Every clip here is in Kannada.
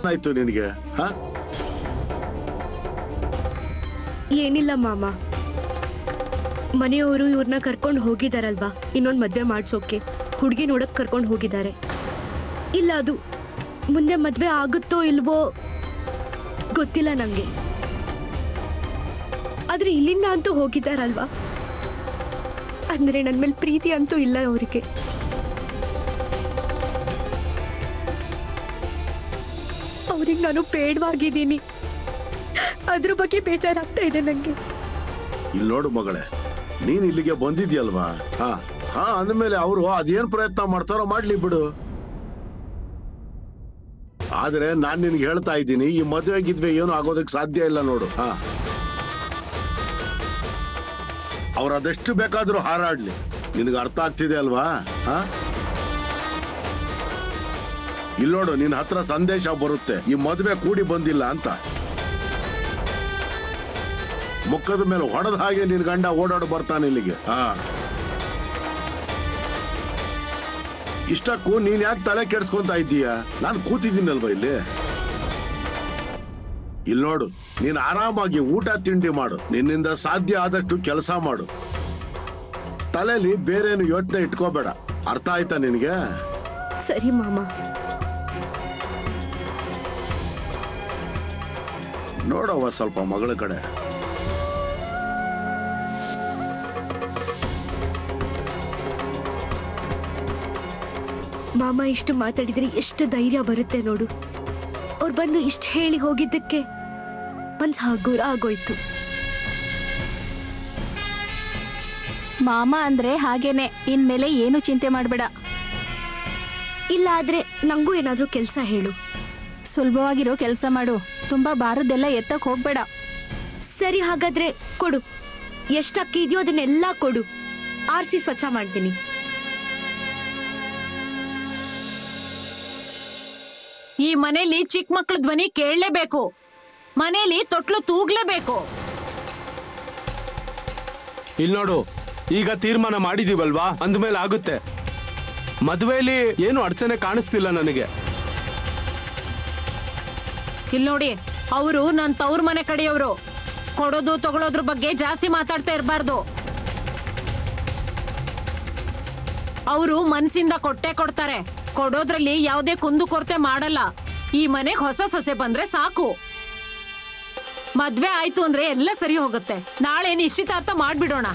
ಆಯ್ತು ನಿನಗೆ? ಹ, ಏನಿಲ್ಲ ಮಾಮ, ಮನೆಯವರು ಇವ್ರನ್ನ ಕರ್ಕೊಂಡು ಹೋಗಿದಾರಲ್ವಾ ಇನ್ನೊಂದು ಮದ್ವೆ ಮಾಡ್ಸೋಕೆ. ಹುಡುಗಿ ನೋಡಕ್ ಕರ್ಕೊಂಡು ಹೋಗಿದ್ದಾರೆ. ಇಲ್ಲ, ಅದು ಮುಂದೆ ಮದ್ವೆ ಆಗುತ್ತೋ ಇಲ್ವೋ ಗೊತ್ತಿಲ್ಲ ನಂಗೆ. ಆದ್ರೆ ಇಲ್ಲಿಂದ ಅಂತೂ ಹೋಗಿದ್ದಾರಲ್ವಾ, ಅಂದ್ರೆ ನನ್ ಮೇಲೆ ಪ್ರೀತಿ ಅಂತೂ ಇಲ್ಲ ಅವರಿಗೆ. ಅವ್ರಿಗೆ ನಾನು ಬೇಡವಾಗಿದ್ದೀನಿ. ಅದ್ರ ಬಗ್ಗೆ ಬೇಜಾರಾಗ್ತಾ ಇದೆ ನಂಗೆ. ಇಲ್ಲಿ ನೋಡು ಮಗಳೇ, ನೀನ್ ಇಲ್ಲಿಗೆ ಬಂದಿದ್ಯಲ್ವಾ? ಹಾ ಹಾ ಅಂದ್ಮೇಲೆ ಅವರು ಅದೇನ್ ಪ್ರಯತ್ನ ಮಾಡ್ತಾರೋ ಮಾಡ್ಲಿ ಬಿಡು. ಆದ್ರೆ ನಾನ್ ನಿನ್ಗೆ ಹೇಳ್ತಾ ಇದ್ದೀನಿ, ಈ ಮದುವೆ ಗಿದ್ವೆ ಏನು ಆಗೋದಕ್ಕೆ ಸಾಧ್ಯ ಇಲ್ಲ ನೋಡು. ಹಾ, ಅವ್ರ ಅದೆಷ್ಟು ಬೇಕಾದ್ರೂ ಹಾರಾಡ್ಲಿ, ನಿನಗೆ ಅರ್ಥ ಆಗ್ತಿದೆ ಅಲ್ವಾ? ಹಾ, ಇಲ್ಲಿ ನೋಡು, ನಿನ್ನ ಹತ್ರ ಸಂದೇಶ ಬರುತ್ತೆ ಈ ಮದುವೆ ಕೂಡಿ ಬಂದಿಲ್ಲ ಅಂತ. ಮುಖದ ಮೇಲೆ ಹೊಡೆದ ಹಾಗೆ ನಿನ್ ಗಂಡ ಓಡಾಡ್ ಬರ್ತಾನೆ ಇಲ್ಲಿಗೆ. ಹಾ, ಇಷ್ಟಕ್ಕೂ ನೀನ್ ಯಾಕೆ ತಲೆ ಕೆಡ್ಸ್ಕೊಂತ ಇದ್ದೀಯ? ನಾನು ಕೂತಿದ್ದೀನಲ್ವ ಇಲ್ಲಿ. ಇಲ್ಲಿ ನೋಡು, ನೀನ್ ಆರಾಮಾಗಿ ಊಟ ತಿಂಡಿ ಮಾಡು, ನಿನ್ನಿಂದ ಸಾಧ್ಯ ಆದಷ್ಟು ಕೆಲಸ ಮಾಡು. ತಲೆಯಲ್ಲಿ ಬೇರೇನು ಯೋಚನೆ ಇಟ್ಕೋಬೇಡ. ಅರ್ಥ ಆಯ್ತಾ ನಿನಗೆ? ಸರಿ ಮಾಮ. ನೋಡವ ಸ್ವಲ್ಪ ಮಗಳ ಕಡೆ. ಮಾಮ ಇಷ್ಟು ಮಾತಾಡಿದ್ರೆ ಎಷ್ಟು ಧೈರ್ಯ ಬರುತ್ತೆ ನೋಡು. ಅವ್ರು ಬಂದು ಇಷ್ಟು ಹೇಳಿ ಹೋಗಿದ್ದಕ್ಕೆ ಮನ್ಸು ಹಗುರ ಆಗೋಯ್ತು. ಮಾಮ ಅಂದ್ರೆ ಹಾಗೇನೆ, ಇನ್ಮೇಲೆ ಏನು ಚಿಂತೆ ಮಾಡಬೇಡ. ಇಲ್ಲ ಆದ್ರೆ ನಂಗೂ ಏನಾದ್ರೂ ಕೆಲಸ ಹೇಳು. ಸುಲಭವಾಗಿರೋ ಕೆಲಸ ಮಾಡು, ತುಂಬಾ ಬಾರದೆಲ್ಲ ಎತ್ತಕ್ ಹೋಗ್ಬೇಡ. ಸರಿ, ಹಾಗಾದ್ರೆ ಕೊಡು. ಎಷ್ಟು ಅಕ್ಕಿ ಇದೆಯೋ ಅದನ್ನೆಲ್ಲ ಕೊಡು, ಆರಿಸಿ ಸ್ವಚ್ಛ ಮಾಡ್ತೀನಿ. ಈ ಮನೇಲಿ ಚಿಕ್ಕ ಮಕ್ಳ ಧ್ವನಿ ಕೇಳಲೇಬೇಕು, ಮನೇಲಿ ತೊಟ್ಲು ತೂಗ್ಲೇಬೇಕು. ಇಲ್ಲಿ ನೋಡು, ಈಗ ತೀರ್ಮಾನ ಮಾಡಿದೀವಲ್ವಾ, ಅಂದ್ಮೇಲೆ ಆಗುತ್ತೆ. ಮದುವೆಯಲ್ಲಿ ಏನು ಅಡಚಣೆ ಕಾಣಿಸ್ತಿಲ್ಲ ನನಗೆ. ಇಲ್ಲಿ ನೋಡಿ, ಅವರು ನನ್ನ ತವ್ರ ಮನೆ ಕಡೆಯವರು. ಕೊಡೋದು ತಗೊಳೋದ್ರ ಬಗ್ಗೆ ಜಾಸ್ತಿ ಮಾತಾಡ್ತಾ ಇರಬಾರ್ದು. ಅವರು ಮನ್ಸಿಂದ ಕೊಟ್ಟೆ ಕೊಡ್ತಾರೆ. ಕೊಡೋದ್ರಲ್ಲಿ ಯಾವುದೇ ಕುಂದು ಕೊರತೆ ಮಾಡಲ್ಲ. ಈ ಮನೆಗೆ ಹೊಸ ಸೊಸೆ ಬಂದ್ರೆ ಸಾಕು. ಮದ್ವೆ ಆಯ್ತು ಅಂದ್ರೆ ಎಲ್ಲ ಸರಿ ಹೋಗುತ್ತೆ. ನಾಳೆ ನಿಶ್ಚಿತಾರ್ಥ ಮಾಡ್ಬಿಡೋಣ.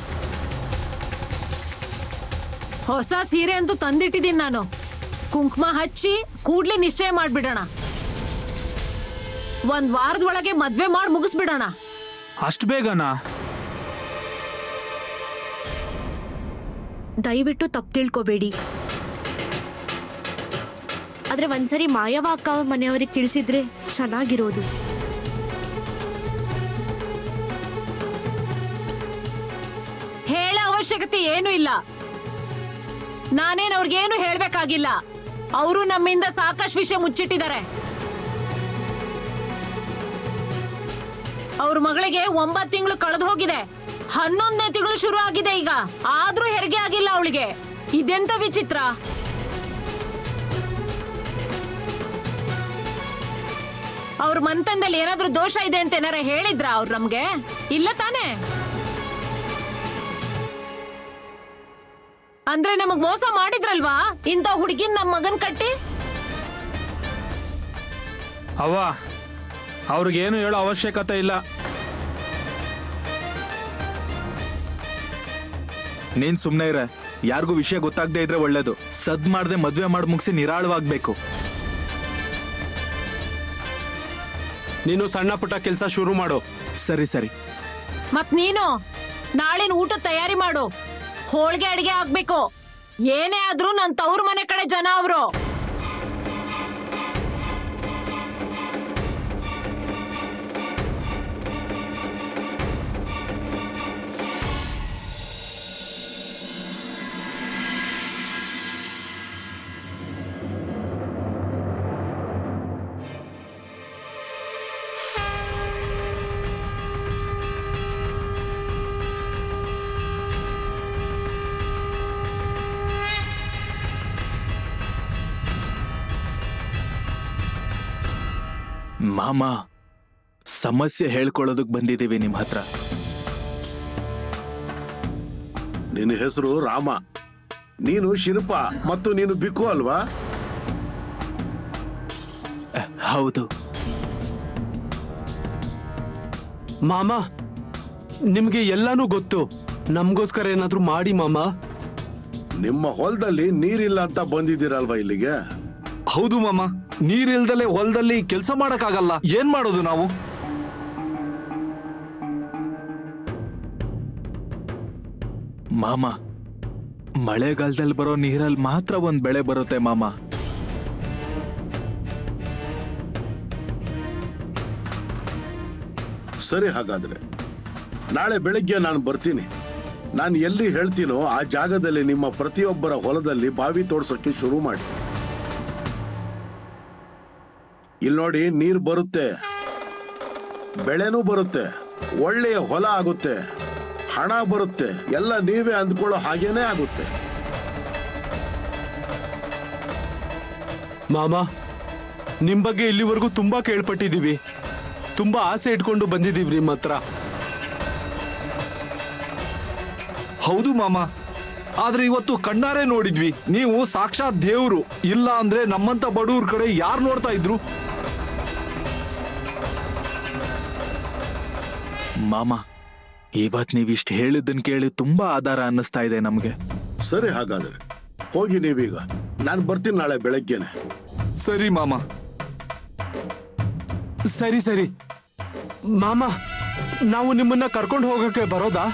ಹೊಸ ಸೀರೆ ಅಂತೂ ತಂದಿಟ್ಟಿದ್ದೀನಿ ನಾನು. ಕುಂಕುಮ ಹಚ್ಚಿ ಕೂಡ್ಲೆ ನಿಶ್ಚಯ ಮಾಡ್ಬಿಡೋಣ. ಒಂದ್ ವಾರದೊಳಗೆ ಮದ್ವೆ ಮಾಡಿ ಮುಗಿಸ್ಬಿಡೋಣ. ಅಷ್ಟು ಬೇಗನಾ? ದಯವಿಟ್ಟು ತಪ್ಪು ತಿಳ್ಕೊಬೇಡಿ. ಆದ್ರೆ ಒಂದ್ಸರಿ ಮಾಯವ ಅಕ್ಕ ಮನೆಯವ್ರಿಗೆ ತಿಳಿಸಿದ್ರೆ ಚೆನ್ನಾಗಿರೋದು. ಹೇಳೋ ಅವಶ್ಯಕತೆ ಏನು ಇಲ್ಲ. ನಾನೇನು ಅವ್ರಿಗೇನು ಹೇಳ್ಬೇಕಾಗಿಲ್ಲ. ಅವರು ನಮ್ಮಿಂದ ಸಾಕಷ್ಟು ವಿಷಯ ಮುಚ್ಚಿಟ್ಟಿದ್ದಾರೆ. ಅವ್ರ ಮಗಳಿಗೆ 9 ತಿಂಗಳು ಕಳೆದು ಹೋಗಿದೆ, 11ನೇ ತಿಂಗಳು ಶುರು ಆಗಿದೆ ಈಗ. ಆದ್ರೂ ಹೆರಿಗೆ ಆಗಿಲ್ಲ ಅವಳಿಗೆ. ಇದೆಂತ ವಿಚಿತ್ರ. ಅವ್ರ ಮನ್ತನದಲ್ಲಿ ಏನಾದ್ರೂ ದೋಷ ಇದೆ ಅಂತ ಏನಾರ ಹೇಳಿದ್ರ ಅವ್ರು ನಮ್ಗೆ? ಇಲ್ಲ ತಾನೇ? ಅಂದ್ರೆ ನಮಗ್ ಮೋಸ ಮಾಡಿದ್ರಲ್ವಾ ಇಂಥ ಹುಡುಗಿನ್ ನಮ್ ಮಗನ್ ಕಟ್ಟಿ? ಅವ್ವ, ಅವ್ರಿಗೇನು ಹೇಳೋ ಅವಶ್ಯಕತೆ ಇಲ್ಲ. ನೀನ್ ಸುಮ್ನೆ ಇರ. ಯಾರಿಗೂ ವಿಷಯ ಗೊತ್ತಾಗದೆ ಇದ್ರೆ ಒಳ್ಳೇದು. ಸದ್ ಮಾಡದೆ ಮದ್ವೆ ಮಾಡಿ ಮುಗಿಸಿ ನಿರಾಳವಾಗ್ಬೇಕು. ನೀನು ಸಣ್ಣ ಪುಟ್ಟ ಕೆಲಸ ಶುರು ಮಾಡು. ಸರಿ ಸರಿ. ಮತ್ ನೀನು ನಾಳಿನ ಊಟ ತಯಾರಿ ಮಾಡು. ಹೋಳಿಗೆ ಅಡಿಗೆ ಆಗ್ಬೇಕು. ಏನೇ ಆದ್ರೂ ನನ್ ತವ್ರ ಮನೆ ಕಡೆ ಜನ ಅವರು. ಮಾಮ, ಸಮಸ್ಯೆ ಹೇಳ್ಕೊಳ್ಳೋದಕ್ ಬಂದಿದ್ದೀವಿ ನಿಮ್ ಹತ್ರ. ನಿನ್ನ ಹೆಸರು ರಾಮ, ನೀನು ಶಿಲ್ಪ ಮತ್ತು ನೀನು ಬಿಕ್ಕು ಅಲ್ವಾ? ಹೌದು ಮಾಮ, ನಿಮ್ಗೆ ಎಲ್ಲಾನು ಗೊತ್ತು. ನಮ್ಗೋಸ್ಕರ ಏನಾದ್ರೂ ಮಾಡಿ ಮಾಮ. ನಿಮ್ಮ ಹೊಲದಲ್ಲಿ ನೀರಿಲ್ಲ ಅಂತ ಬಂದಿದ್ದೀರಲ್ವಾ ಇಲ್ಲಿಗೆ? ಹೌದು ಮಾಮ, ನೀರಿಲ್ದಲೆ ಹೊಲದಲ್ಲಿ ಕೆಲಸ ಮಾಡಕ್ಕಾಗಲ್ಲ. ಏನ್ ಮಾಡೋದು ನಾವು? ಮಾಮ, ಮಳೆಗಾಲದಲ್ಲಿ ಬರೋ ನೀರಲ್ಲಿ ಮಾತ್ರ ಒಂದ್ ಬೆಳೆ ಬರುತ್ತೆ ಮಾಮ. ಸರಿ, ಹಾಗಾದ್ರೆ ನಾಳೆ ಬೆಳಿಗ್ಗೆ ನಾನು ಬರ್ತೀನಿ. ನಾನು ಎಲ್ಲಿ ಹೇಳ್ತೀನೋ ಆ ಜಾಗದಲ್ಲಿ ನಿಮ್ಮ ಪ್ರತಿಯೊಬ್ಬರ ಹೊಲದಲ್ಲಿ ಬಾವಿ ತೋಡ್ಸೋಕೆ ಶುರು ಮಾಡಿ. ಇಲ್ಲಿ ನೋಡಿ, ನೀರು ಬರುತ್ತೆ, ಬೆಳೆನೂ ಬರುತ್ತೆ, ಒಳ್ಳೆಯ ಹೊಲ ಆಗುತ್ತೆ, ಹಣ ಬರುತ್ತೆ, ಎಲ್ಲ ನೀವೇ ಅಂದ್ಕೊಳ್ಳೋ ಹಾಗೇನೆ ಆಗುತ್ತೆ. ಮಾಮ, ನಿಮ್ ಬಗ್ಗೆ ಇಲ್ಲಿವರೆಗೂ ತುಂಬಾ ಕೇಳ್ಪಟ್ಟಿದೀವಿ, ತುಂಬಾ ಆಸೆ ಇಟ್ಕೊಂಡು ಬಂದಿದೀವಿ ನಿಮ್ಮ ಹತ್ರ. ಹೌದು ಮಾಮ, ಆದ್ರೆ ಇವತ್ತು ಕಣ್ಣಾರೆ ನೋಡಿದ್ವಿ. ನೀವು ಸಾಕ್ಷಾತ್ ದೇವ್ರು. ಇಲ್ಲ ಅಂದ್ರೆ ನಮ್ಮಂತ ಬಡವ್ರ ಕಡೆ ಯಾರು ನೋಡ್ತಾ ಇದ್ರು? ಮಾಮ, ಇವತ್ ನೀವಿಷ್ಟು ಹೇಳಿದ್ದನ್ ಕೇಳಿ ತುಂಬಾ ಆಧಾರ ಅನ್ನಿಸ್ತಾ ಇದೆ ನಮ್ಗೆ. ಸರಿ, ಹಾಗಾದ್ರೆ ಹೋಗಿ ನೀವೀಗ. ನಾನು ಬರ್ತೀನಿ ನಾಳೆ ಬೆಳಗ್ಗೆನೆ. ಸರಿ ಮಾಮ. ಸರಿ ಸರಿ ಮಾಮ, ನಾವು ನಿಮ್ಮನ್ನ ಕರ್ಕೊಂಡು ಹೋಗಕ್ಕೆ ಬರೋದಾ?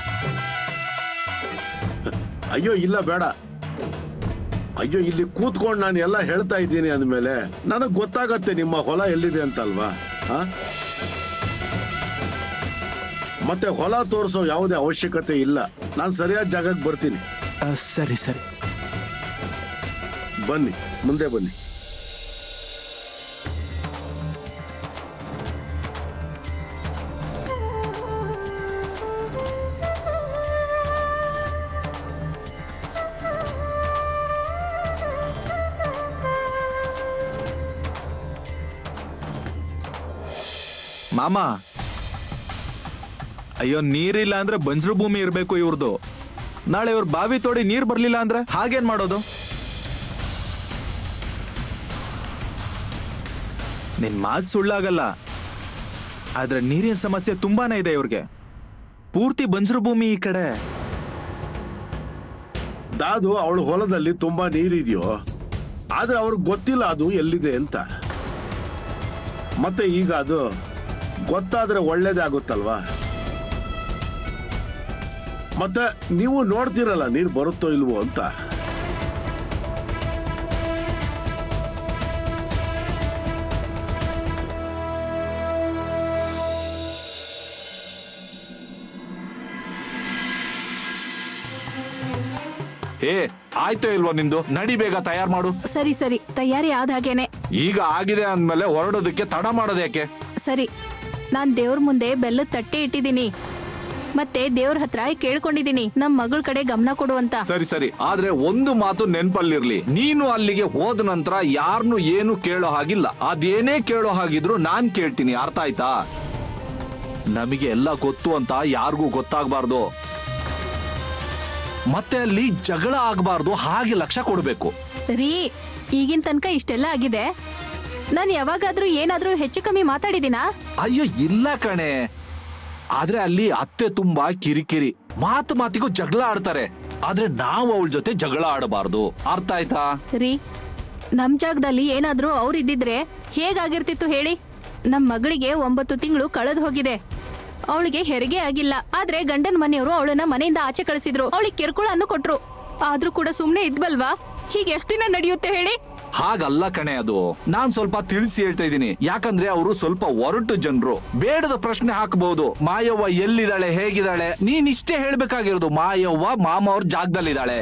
ಅಯ್ಯೋ ಇಲ್ಲ, ಬೇಡ. ಅಯ್ಯೋ, ಇಲ್ಲಿ ಕೂತ್ಕೊಂಡು ನಾನು ಎಲ್ಲ ಹೇಳ್ತಾ ಇದ್ದೀನಿ ಅಂದಮೇಲೆ ನನಗೆ ಗೊತ್ತಾಗತ್ತೆ ನಿಮ್ಮ ಹೊಲ ಎಲ್ಲಿದೆ ಅಂತಲ್ವಾ? ಮತ್ತೆ ಹೊಲ ತೋರಿಸೋ ಯಾವುದೇ ಅವಶ್ಯಕತೆ ಇಲ್ಲ. ನಾನು ಸರಿಯಾದ ಜಾಗಕ್ಕೆ ಬರ್ತೀನಿ. ಸರಿ ಸರಿ, ಬನ್ನಿ, ಮುಂದೆ ಬನ್ನಿ. ಮಾಮ, ಅಯ್ಯೋ, ನೀರಿಲ್ಲ ಅಂದ್ರೆ ಬಂಜರು ಭೂಮಿ ಇರ್ಬೇಕು ಇವ್ರದು. ನಾಳೆ ಇವ್ರ ಬಾವಿ ತೋಡಿ ನೀರ್ ಬರ್ಲಿಲ್ಲ ಅಂದ್ರೆ ಹಾಗೇನ್ ಮಾಡೋದು? ನಿನ್ ಮಾತು ಸುಳ್ಳಾಗಲ್ಲ, ಆದ್ರೆ ನೀರಿನ ಸಮಸ್ಯೆ ತುಂಬಾನೇ ಇದೆ ಇವ್ರಿಗೆ. ಪೂರ್ತಿ ಬಂಜರು ಭೂಮಿ ಈ ಕಡೆ. ದಾದು ಅವಳ ಹೊಲದಲ್ಲಿ ತುಂಬಾ ನೀರಿದೆಯೋ, ಆದ್ರೆ ಅವ್ರಿಗೆ ಗೊತ್ತಿಲ್ಲ ಅದು ಎಲ್ಲಿದೆ ಅಂತ. ಮತ್ತೆ ಈಗ ಅದು ಗೊತ್ತಾದ್ರೆ ಒಳ್ಳೇದೇ ಆಗುತ್ತಲ್ವಾ? ಮತ್ತೆ ನೀವು ನೋಡ್ತೀರಲ್ಲ ನೀರು ಬರುತ್ತೋ ಇಲ್ವೋ ಅಂತ. ಆಯ್ತೋ ಇಲ್ವೋ ನಿಂದು? ನಡಿ, ಬೇಗ ತಯಾರು ಮಾಡು. ಸರಿ ಸರಿ, ತಯಾರಿ ಆದ ಹಾಗೇನೆ. ಈಗ ಆಗಿದೆ ಅಂದ್ಮೇಲೆ ಹೊರಡೋದಕ್ಕೆ ತಡ ಮಾಡೋದು ಯಾಕೆ? ಸರಿ, ನಾನ್ ದೇವ್ರ ಮುಂದೆ ಬೆಲ್ಲದ ತಟ್ಟೆ ಇಟ್ಟಿದ್ದೀನಿ, ಮತ್ತೆ ದೇವ್ರ ಹತ್ರ ಕೇಳ್ಕೊಂಡಿದೀನಿ ನಮ್ ಮಗಳ ಕಡೆ ಗಮನ ಕೊಡು ಅಂತ. ಸರಿ ಸರಿ, ಆದ್ರೆ ಒಂದು ಮಾತು ನೆನ್ಪಲ್ಲಿರ್ಲಿ, ನೀನು ಅಲ್ಲಿಗೆ ಹೋದ ನಂತರ ಯಾರನ್ನು ಏನು ಕೇಳೋ ಹಾಗಿಲ್ಲ. ಅದೇನೇ ಕೇಳೋ ಹಾಗಿದ್ರು ನಾನ್ ಕೇಳ್ತೀನಿ, ಅರ್ಥ ಆಯ್ತಾ? ನಮಗೆ ಎಲ್ಲ ಗೊತ್ತು ಅಂತ ಯಾರಿಗೂ ಗೊತ್ತಾಗಬಾರ್ದು, ಮತ್ತೆ ಅಲ್ಲಿ ಜಗಳ ಆಗಬಾರ್ದು, ಹಾಗೆ ಲಕ್ಷ್ಯ ಕೊಡ್ಬೇಕು. ರೀ, ಈಗಿನ ತನಕ ಇಷ್ಟೆಲ್ಲ ಆಗಿದೆ, ನಾನು ಯಾವಾಗಾದ್ರೂ ಏನಾದ್ರೂ ಹೆಚ್ಚು ಕಮ್ಮಿ ಮಾತಾಡಿದೀನಾ? ಅಯ್ಯೋ ಇಲ್ಲ ಕಣೆ, ಆದ್ರೆ ಅಲ್ಲಿ ಅತ್ತೆ ತುಂಬಾ ಕಿರಿಕಿರಿ, ಮಾತು ಮಾತಿಗೂ ಜಗಳ ಆಡ್ತಾರೆ. ಆದ್ರೆ ನಾವು ಅವಳ ಜೊತೆ ಜಗಳ ಆಡಬಾರ್ದು, ಅರ್ಥ ಆಯ್ತಾ? ರೀ, ನಮ್ ಜಾಗದಲ್ಲಿ ಏನಾದ್ರೂ ಅವ್ರು ಇದ್ದಿದ್ರೆ ಹೇಗಾಗಿರ್ತಿತ್ತು ಹೇಳಿ? ನಮ್ ಮಗಳಿಗೆ 9 ತಿಂಗಳು ಕಳೆದು ಹೋಗಿದೆ, ಅವಳಿಗೆ ಹೆರಿಗೆ ಆಗಿಲ್ಲ. ಆದ್ರೆ ಗಂಡನ ಮನೆಯವರು ಅವಳನ್ನ ಮನೆಯಿಂದ ಆಚೆ ಕಳಿಸಿದ್ರು, ಅವಳಿಗೆ ಕಿರುಕುಳ ಅನ್ನು ಕೊಟ್ರು. ಆದ್ರೂ ಕೂಡ ಸುಮ್ನೆ ಇದ್ವಲ್ವಾ? ಹೀಗೆ ಎಷ್ಟು ದಿನ ನಡೆಯುತ್ತೆ ಹೇಳಿ? ಹಾಗಲ್ಲ ಕಣೆ, ಅದು ನಾನ್ ಸ್ವಲ್ಪ ತಿಳಿಸಿ ಹೇಳ್ತಾ ಇದ್ದೀನಿ. ಯಾಕಂದ್ರೆ ಅವರು ಸ್ವಲ್ಪ ಒರಟು ಜನರು, ಬೇಡದ ಪ್ರಶ್ನೆ ಹಾಕಬಹುದು. ಮಾಯವ್ವ ಎಲ್ಲಿದ್ದಾಳೆ, ಹೇಗಿದ್ದಾಳೆ? ನೀನ್ ಇಷ್ಟೇ ಹೇಳ್ಬೇಕಾಗಿರೋದು, ಮಾಯವ್ವ ಮಾಮ ಅವ್ರ ಜಾಗದಲ್ಲಿದ್ದಾಳೆ.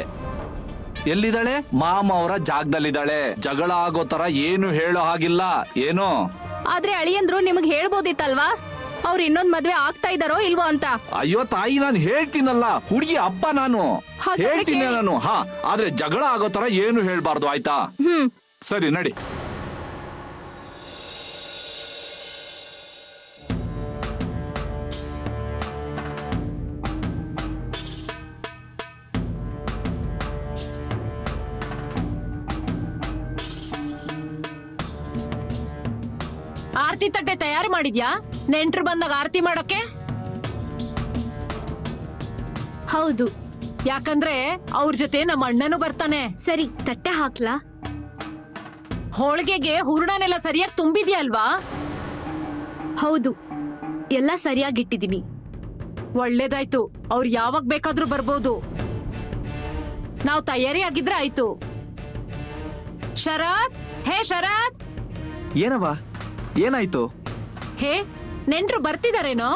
ಎಲ್ಲಿದ್ದಾಳೆ? ಮಾಮ ಅವರ ಜಾಗದಲ್ಲಿದ್ದಾಳೆ. ಜಗಳ ಆಗೋ ತರ ಏನು ಹೇಳೋ ಹಾಗಿಲ್ಲ. ಏನು? ಆದ್ರೆ ಅಳಿಯಂದ್ರು ನಿಮಗ್ ಹೇಳ್ಬೋದಿತ್ತಲ್ವಾ ಅವ್ರು ಇನ್ನೊಂದ್ ಮದ್ವೆ ಆಗ್ತಾ ಇದಾರೋ ಇಲ್ವೋ ಅಂತ? ಅಯ್ಯೋ ತಾಯಿ, ನಾನು ಹೇಳ್ತೀನಲ್ಲ, ಹುಡುಗಿ ಅಪ್ಪ ನಾನು ಹಾಗಾದ್ರೆ ಹೇಳ್ತೀನಿ ಕೇಳಿ. ನಾನು. ಹಾ, ಆದ್ರೆ ಜಗಳ ಆಗೋ ತರ ಏನು ಹೇಳ್ಬಾರ್ದು, ಆಯ್ತಾ? ಸರಿ, ನಡಿ. ಆರತಿ ತಟ್ಟೆ ತಯಾರು ಮಾಡಿದ್ಯಾ? ನೆಂಟ್ರು ಬಂದಾಗ ಆರತಿ ಮಾಡೋಕೆ? ಹೌದು. ಯಾಕಂದ್ರೆ ಅವ್ರ ಜೊತೆ ನಮ್ಮ ಅಣ್ಣನೂ ಬರ್ತಾನೆ. ಸರಿ, ತಟ್ಟೆ ಹಾಕ್ಲಾ? ಹೋಳಿಗೆಗೆ ಹೂರಣನೆಲ್ಲ ಸರಿಯಾಗಿ ತುಂಬಿದ್ಯಾ ಅಲ್ವಾ? ಹೌದು, ಎಲ್ಲ ಸರಿಯಾಗಿಟ್ಟಿದ್ದೀನಿ. ಒಳ್ಳೇದಾಯ್ತು. ಅವ್ರು ಯಾವಾಗ ಬೇಕಾದ್ರೂ ಬರ್ಬೋದು. ನಾವು ತಯಾರಿ ಆಗಿದ್ರೆ ಆಯ್ತು. ಶರತ್, ಹೇ ಶರತ್. ಏನವ್ವ, ಏನಾಯ್ತು? ಹೇ, ನೆಂಟ್ರು ಬರ್ತಿದಾರೇನೋ?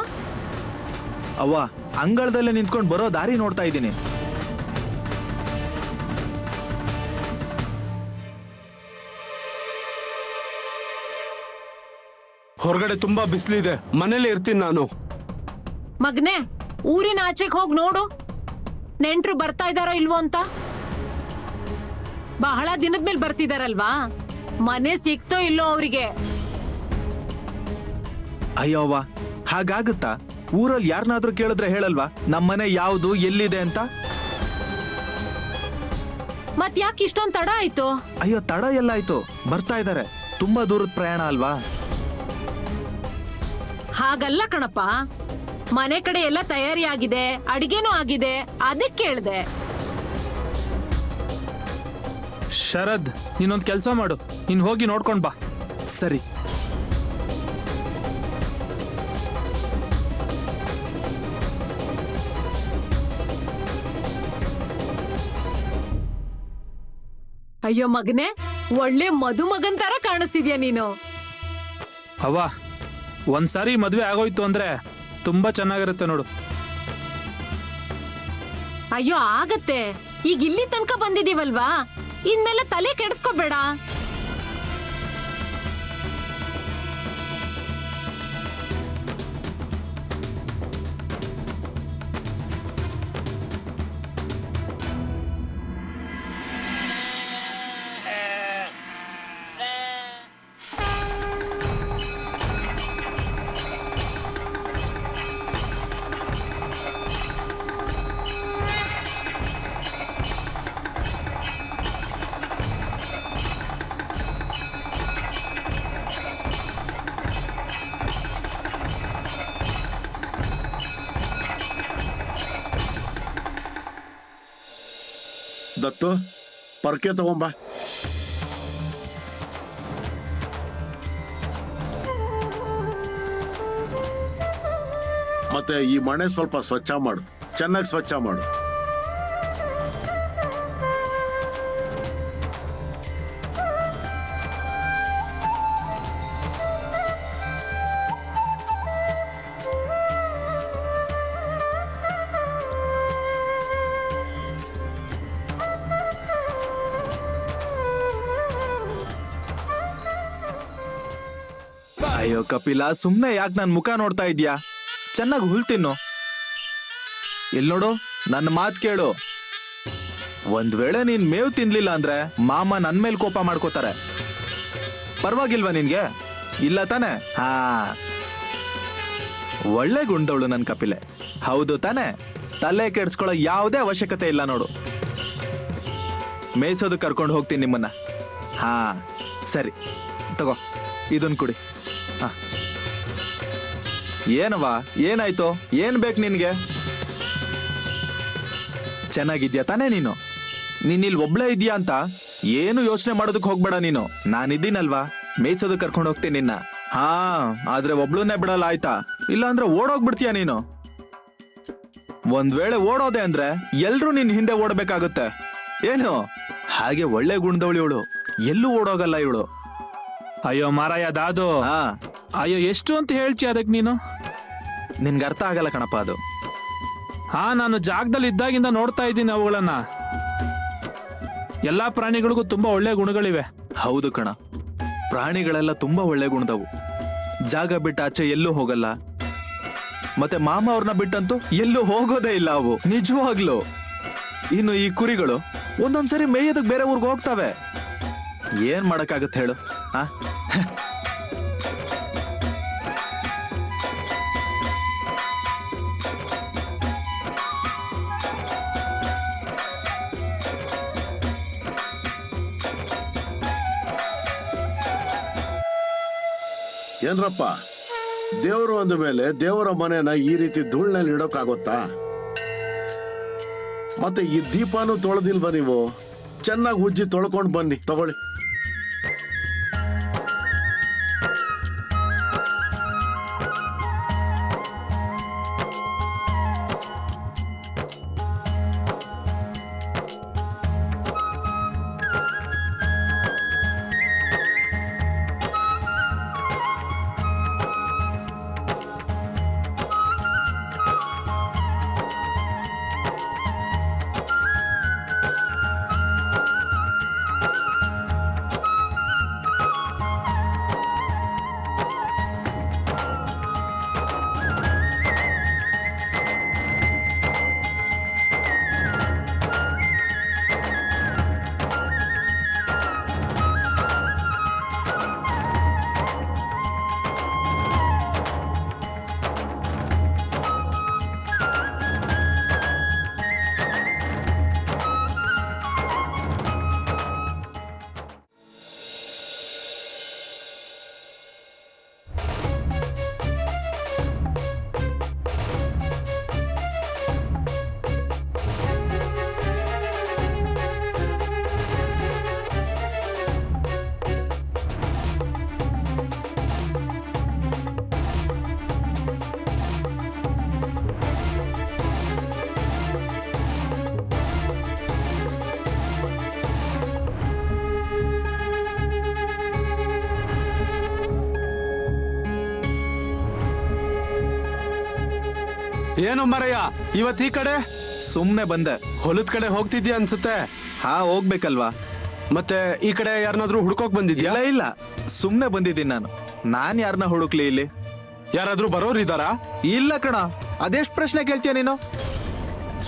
ಅವ್ವ, ಅಂಗಳದಲ್ಲೇ ನಿಂತ್ಕೊಂಡು ಬರೋ ದಾರಿ ನೋಡ್ತಾ ಇದ್ದೀನಿ. ಹೊರಗಡೆ ತುಂಬಾ ಬಿಸಿಲಿದೆ, ಮನೇಲಿ ಇರ್ತೀನಿ ನಾನು. ಮಗ್ನೆ, ಊರಿನ ಆಚೆಗೆ ಹೋಗಿ ನೋಡು, ನೆಂಟ್ರು ಬರ್ತಾ ಇದಾರೋ ಇಲ್ವೋ ಅಂತ. ಬಹಳ ದಿನದ ಮೇಲೆ ಬರ್ತಿದಾರಲ್ವಾ, ಮನೆ ಸಿಕ್ತೋ ಇಲ್ಲೋ ಅವ್ರಿಗೆ. ಅಯ್ಯೋ ಅವ್ವ, ಹಾಗಾಗುತ್ತಾ? ಊರಲ್ಲಿ ಯಾರನ್ನಾದ್ರೂ ಕೇಳಿದ್ರೆ ಹೇಳಲ್ವಾ ನಮ್ಮನೆ ಯಾವುದು, ಎಲ್ಲಿದೆ ಅಂತ? ಮತ್ ಯಾಕೆ ಇಷ್ಟೊಂದ್ ತಡ ಆಯ್ತು? ಅಯ್ಯೋ, ತಡ ಎಲ್ಲ ಆಯ್ತು, ಬರ್ತಾ ಇದ್ದಾರೆ. ತುಂಬಾ ದೂರದ ಪ್ರಯಾಣ ಅಲ್ವಾ? ಹಾಗಲ್ಲ ಕಣಪ್ಪ, ಮನೆ ಕಡೆ ಎಲ್ಲ ತಯಾರಿ ಆಗಿದೆ, ಅಡಿಗೆನೂ ಆಗಿದೆ, ಅದಕ್ಕೆ ಕೇಳ್ದೆ. ಶರದ್, ನೀನೊಂದ್ ಕೆಲ್ಸ ಮಾಡು, ನೀನ್ ಹೋಗಿ ನೋಡ್ಕೊಂಡ್ ಬಾ. ಸರಿ. ಅಯ್ಯೋ ಮಗನೆ, ಒಳ್ಳೆ ಮದುಮಗನ್ ತರ ಕಾಣಿಸ್ತಿದ್ಯಾ ನೀನು. ಅವ್ವ, ಒಂದ್ಸಾರಿ ಮದ್ವೆ ಆಗೋಯ್ತು ಅಂದ್ರೆ ತುಂಬಾ ಚೆನ್ನಾಗಿರುತ್ತೆ ನೋಡು. ಅಯ್ಯೋ ಆಗತ್ತೆ, ಈಗ ಇಲ್ಲಿ ತನಕ ಬಂದಿದೀವಲ್ವಾ, ಇನ್ಮೇಲೆ ತಲೆ ಕೆಡಿಸ್ಕೋಬೇಡ. ದತ್ತು, ಪರ್ಕೆ ತಗೊಂಬ. ಮತ್ತೆ ಈ ಮನೆ ಸ್ವಲ್ಪ ಸ್ವಚ್ಛ ಮಾಡು, ಚೆನ್ನಾಗಿ ಸ್ವಚ್ಛ ಮಾಡು. ಅಯ್ಯೋ ಕಪಿಲ, ಸುಮ್ನೆ ಯಾಕೆ ನನ್ ಮುಖ ನೋಡ್ತಾ ಇದ್ಯಾ? ಚೆನ್ನಾಗಿ ಹುಲ್ ತಿನ್ನು. ಎಲ್ ನೋಡು, ನನ್ನ ಮಾತ್ ಕೇಳು. ಒಂದ್ ವೇಳೆ ನೀನ್ ಮೇವ್ ತಿನ್ಲಿಲ್ಲ ಅಂದ್ರೆ ಮಾಮ ನನ್ ಮೇಲ್ ಕೋಪ ಮಾಡ್ಕೋತಾರೆ. ಪರವಾಗಿಲ್ವಾ ನಿನ್ಗೆ? ಇಲ್ಲ ತಾನೆ? ಹಾ, ಒಳ್ಳೆ ಗುಂಡವಳು ನನ್ ಕಪಿಲೆ. ಹೌದು ತಾನೆ? ತಲೆ ಕೆಡ್ಸ್ಕೊಳ್ಳೋ ಯಾವುದೇ ಅವಶ್ಯಕತೆ ಇಲ್ಲ ನೋಡು. ಮೇಯ್ಸೋದು ಕರ್ಕೊಂಡು ಹೋಗ್ತೀನಿ ನಿಮ್ಮನ್ನ. ಹಾ ಸರಿ, ತಗೋ ಇದನ್ ಕುಡಿ. ಹಾ, ಏನವಾ, ಏನಾಯ್ತು? ಏನ್ ಬೇಕು ನಿನ್ಗೆ? ಚೆನ್ನಾಗಿದ್ಯಾ ತಾನೇ ನೀನು? ನೀನಿಲ್ ಒಬ್ಳೇ ಇದೀಯಾ ಅಂತ ಏನು ಯೋಚನೆ ಮಾಡೋದಕ್ ಹೋಗ್ಬೇಡ ನೀನು. ನಾನಿದ್ದೀನಲ್ವಾ, ಮೇಯ್ಸೋದು ಕರ್ಕೊಂಡು ಹೋಗ್ತೀನಿ ನಿನ್ನ. ಹಾ, ಆದ್ರೆ ಒಬ್ಳನ್ನೇ ಬಿಡಲ್ಲ, ಆಯ್ತಾ? ಇಲ್ಲ ಅಂದ್ರೆ ಓಡೋಗ್ಬಿಡ್ತೀಯ ನೀನು. ಒಂದ್ ವೇಳೆ ಓಡೋದೆ ಅಂದ್ರೆ ಎಲ್ರೂ ನಿನ್ ಹಿಂದೆ ಓಡಬೇಕಾಗುತ್ತೆ. ಏನು? ಹಾಗೆ ಒಳ್ಳೆ ಗುಣದವಳು ಇವಳು, ಎಲ್ಲೂ ಓಡೋಗಲ್ಲ ಇವಳು. ಅಯ್ಯೋ ಮಾರಾಯ ದಾದು, ಹಾ, ಅಯ್ಯೋ ಎಷ್ಟು ಅಂತ ಹೇಳ್ತೀಯ ಅದಕ್ಕೆ ನೀನು? ನಿನ್ಗೆ ಅರ್ಥ ಆಗಲ್ಲ ಕಣಪ್ಪ ಅದು. ಹಾ, ನಾನು ಜಾಗದಲ್ಲಿ ಇದ್ದಾಗಿಂದ ನೋಡ್ತಾ ಇದ್ದೀನಿ ಅವುಗಳನ್ನ. ಎಲ್ಲಾ ಪ್ರಾಣಿಗಳಿಗೂ ತುಂಬಾ ಒಳ್ಳೆ ಗುಣಗಳಿವೆ. ಹೌದು ಕಣ, ಪ್ರಾಣಿಗಳೆಲ್ಲ ತುಂಬಾ ಒಳ್ಳೆ ಗುಣದವು. ಜಾಗ ಬಿಟ್ಟು ಆಚೆ ಎಲ್ಲೂ ಹೋಗಲ್ಲ. ಮತ್ತೆ ಮಾಮ ಅವ್ರನ್ನ ಬಿಟ್ಟಂತೂ ಎಲ್ಲೂ ಹೋಗೋದೇ ಇಲ್ಲ ಅವು, ನಿಜವಾಗ್ಲು. ಇನ್ನು ಈ ಕುರಿಗಳು ಒಂದೊಂದ್ಸರಿ ಮೇಯೋದಕ್ ಬೇರೆ ಊರ್ಗ್ ಹೋಗ್ತವೆ. ಏನ್ ಮಾಡಕ್ಕಾಗತ್ತೆ ಹೇಳು? ಆ ಏನ್ರಪ್ಪ, ದೇವರು ಅಂದ ಮೇಲೆ ದೇವರ ಮನೆನ ಈ ರೀತಿ ಧೂಳ್ನಲ್ಲಿ ಇಡೋಕ್ಕಾಗುತ್ತಾ? ಮತ್ತೆ ಈ ದೀಪನೂ ತೊಳೆದಿಲ್ವಾ ನೀವು? ಚೆನ್ನಾಗಿ ಉಜ್ಜಿ ತೊಳ್ಕೊಂಡು ಬನ್ನಿ, ತಗೊಳ್ಳಿ. ಏನು ಮರಯ್ಯ, ಇವತ್ ಈ ಕಡೆ? ಸುಮ್ನೆ ಬಂದೆ. ಹೊಲದ ಕಡೆ ಹೋಗ್ತಿದ್ಯಾ ಅನ್ಸುತ್ತೆ. ಹಾ, ಹೋಗ್ಬೇಕಲ್ವಾ? ಮತ್ತೆ ಈ ಕಡೆ ಯಾರನ್ನಾದ್ರೂ ಹುಡ್ಕೋಕ್ ಬಂದಿದ್ಯಾ? ಇಲ್ಲ ಇಲ್ಲ, ಸುಮ್ನೆ ಬಂದಿದ್ದೀನಿ ನಾನು. ನಾನ್ ಯಾರನ್ನ ಹುಡುಕ್ಲಿ ಇಲ್ಲಿ? ಯಾರಾದ್ರೂ ಬರೋರಿದಾರಾ? ಇಲ್ಲ ಕಣ, ಅದೆಷ್ಟ್ ಪ್ರಶ್ನೆ ಕೇಳ್ತೀಯ ನೀನು?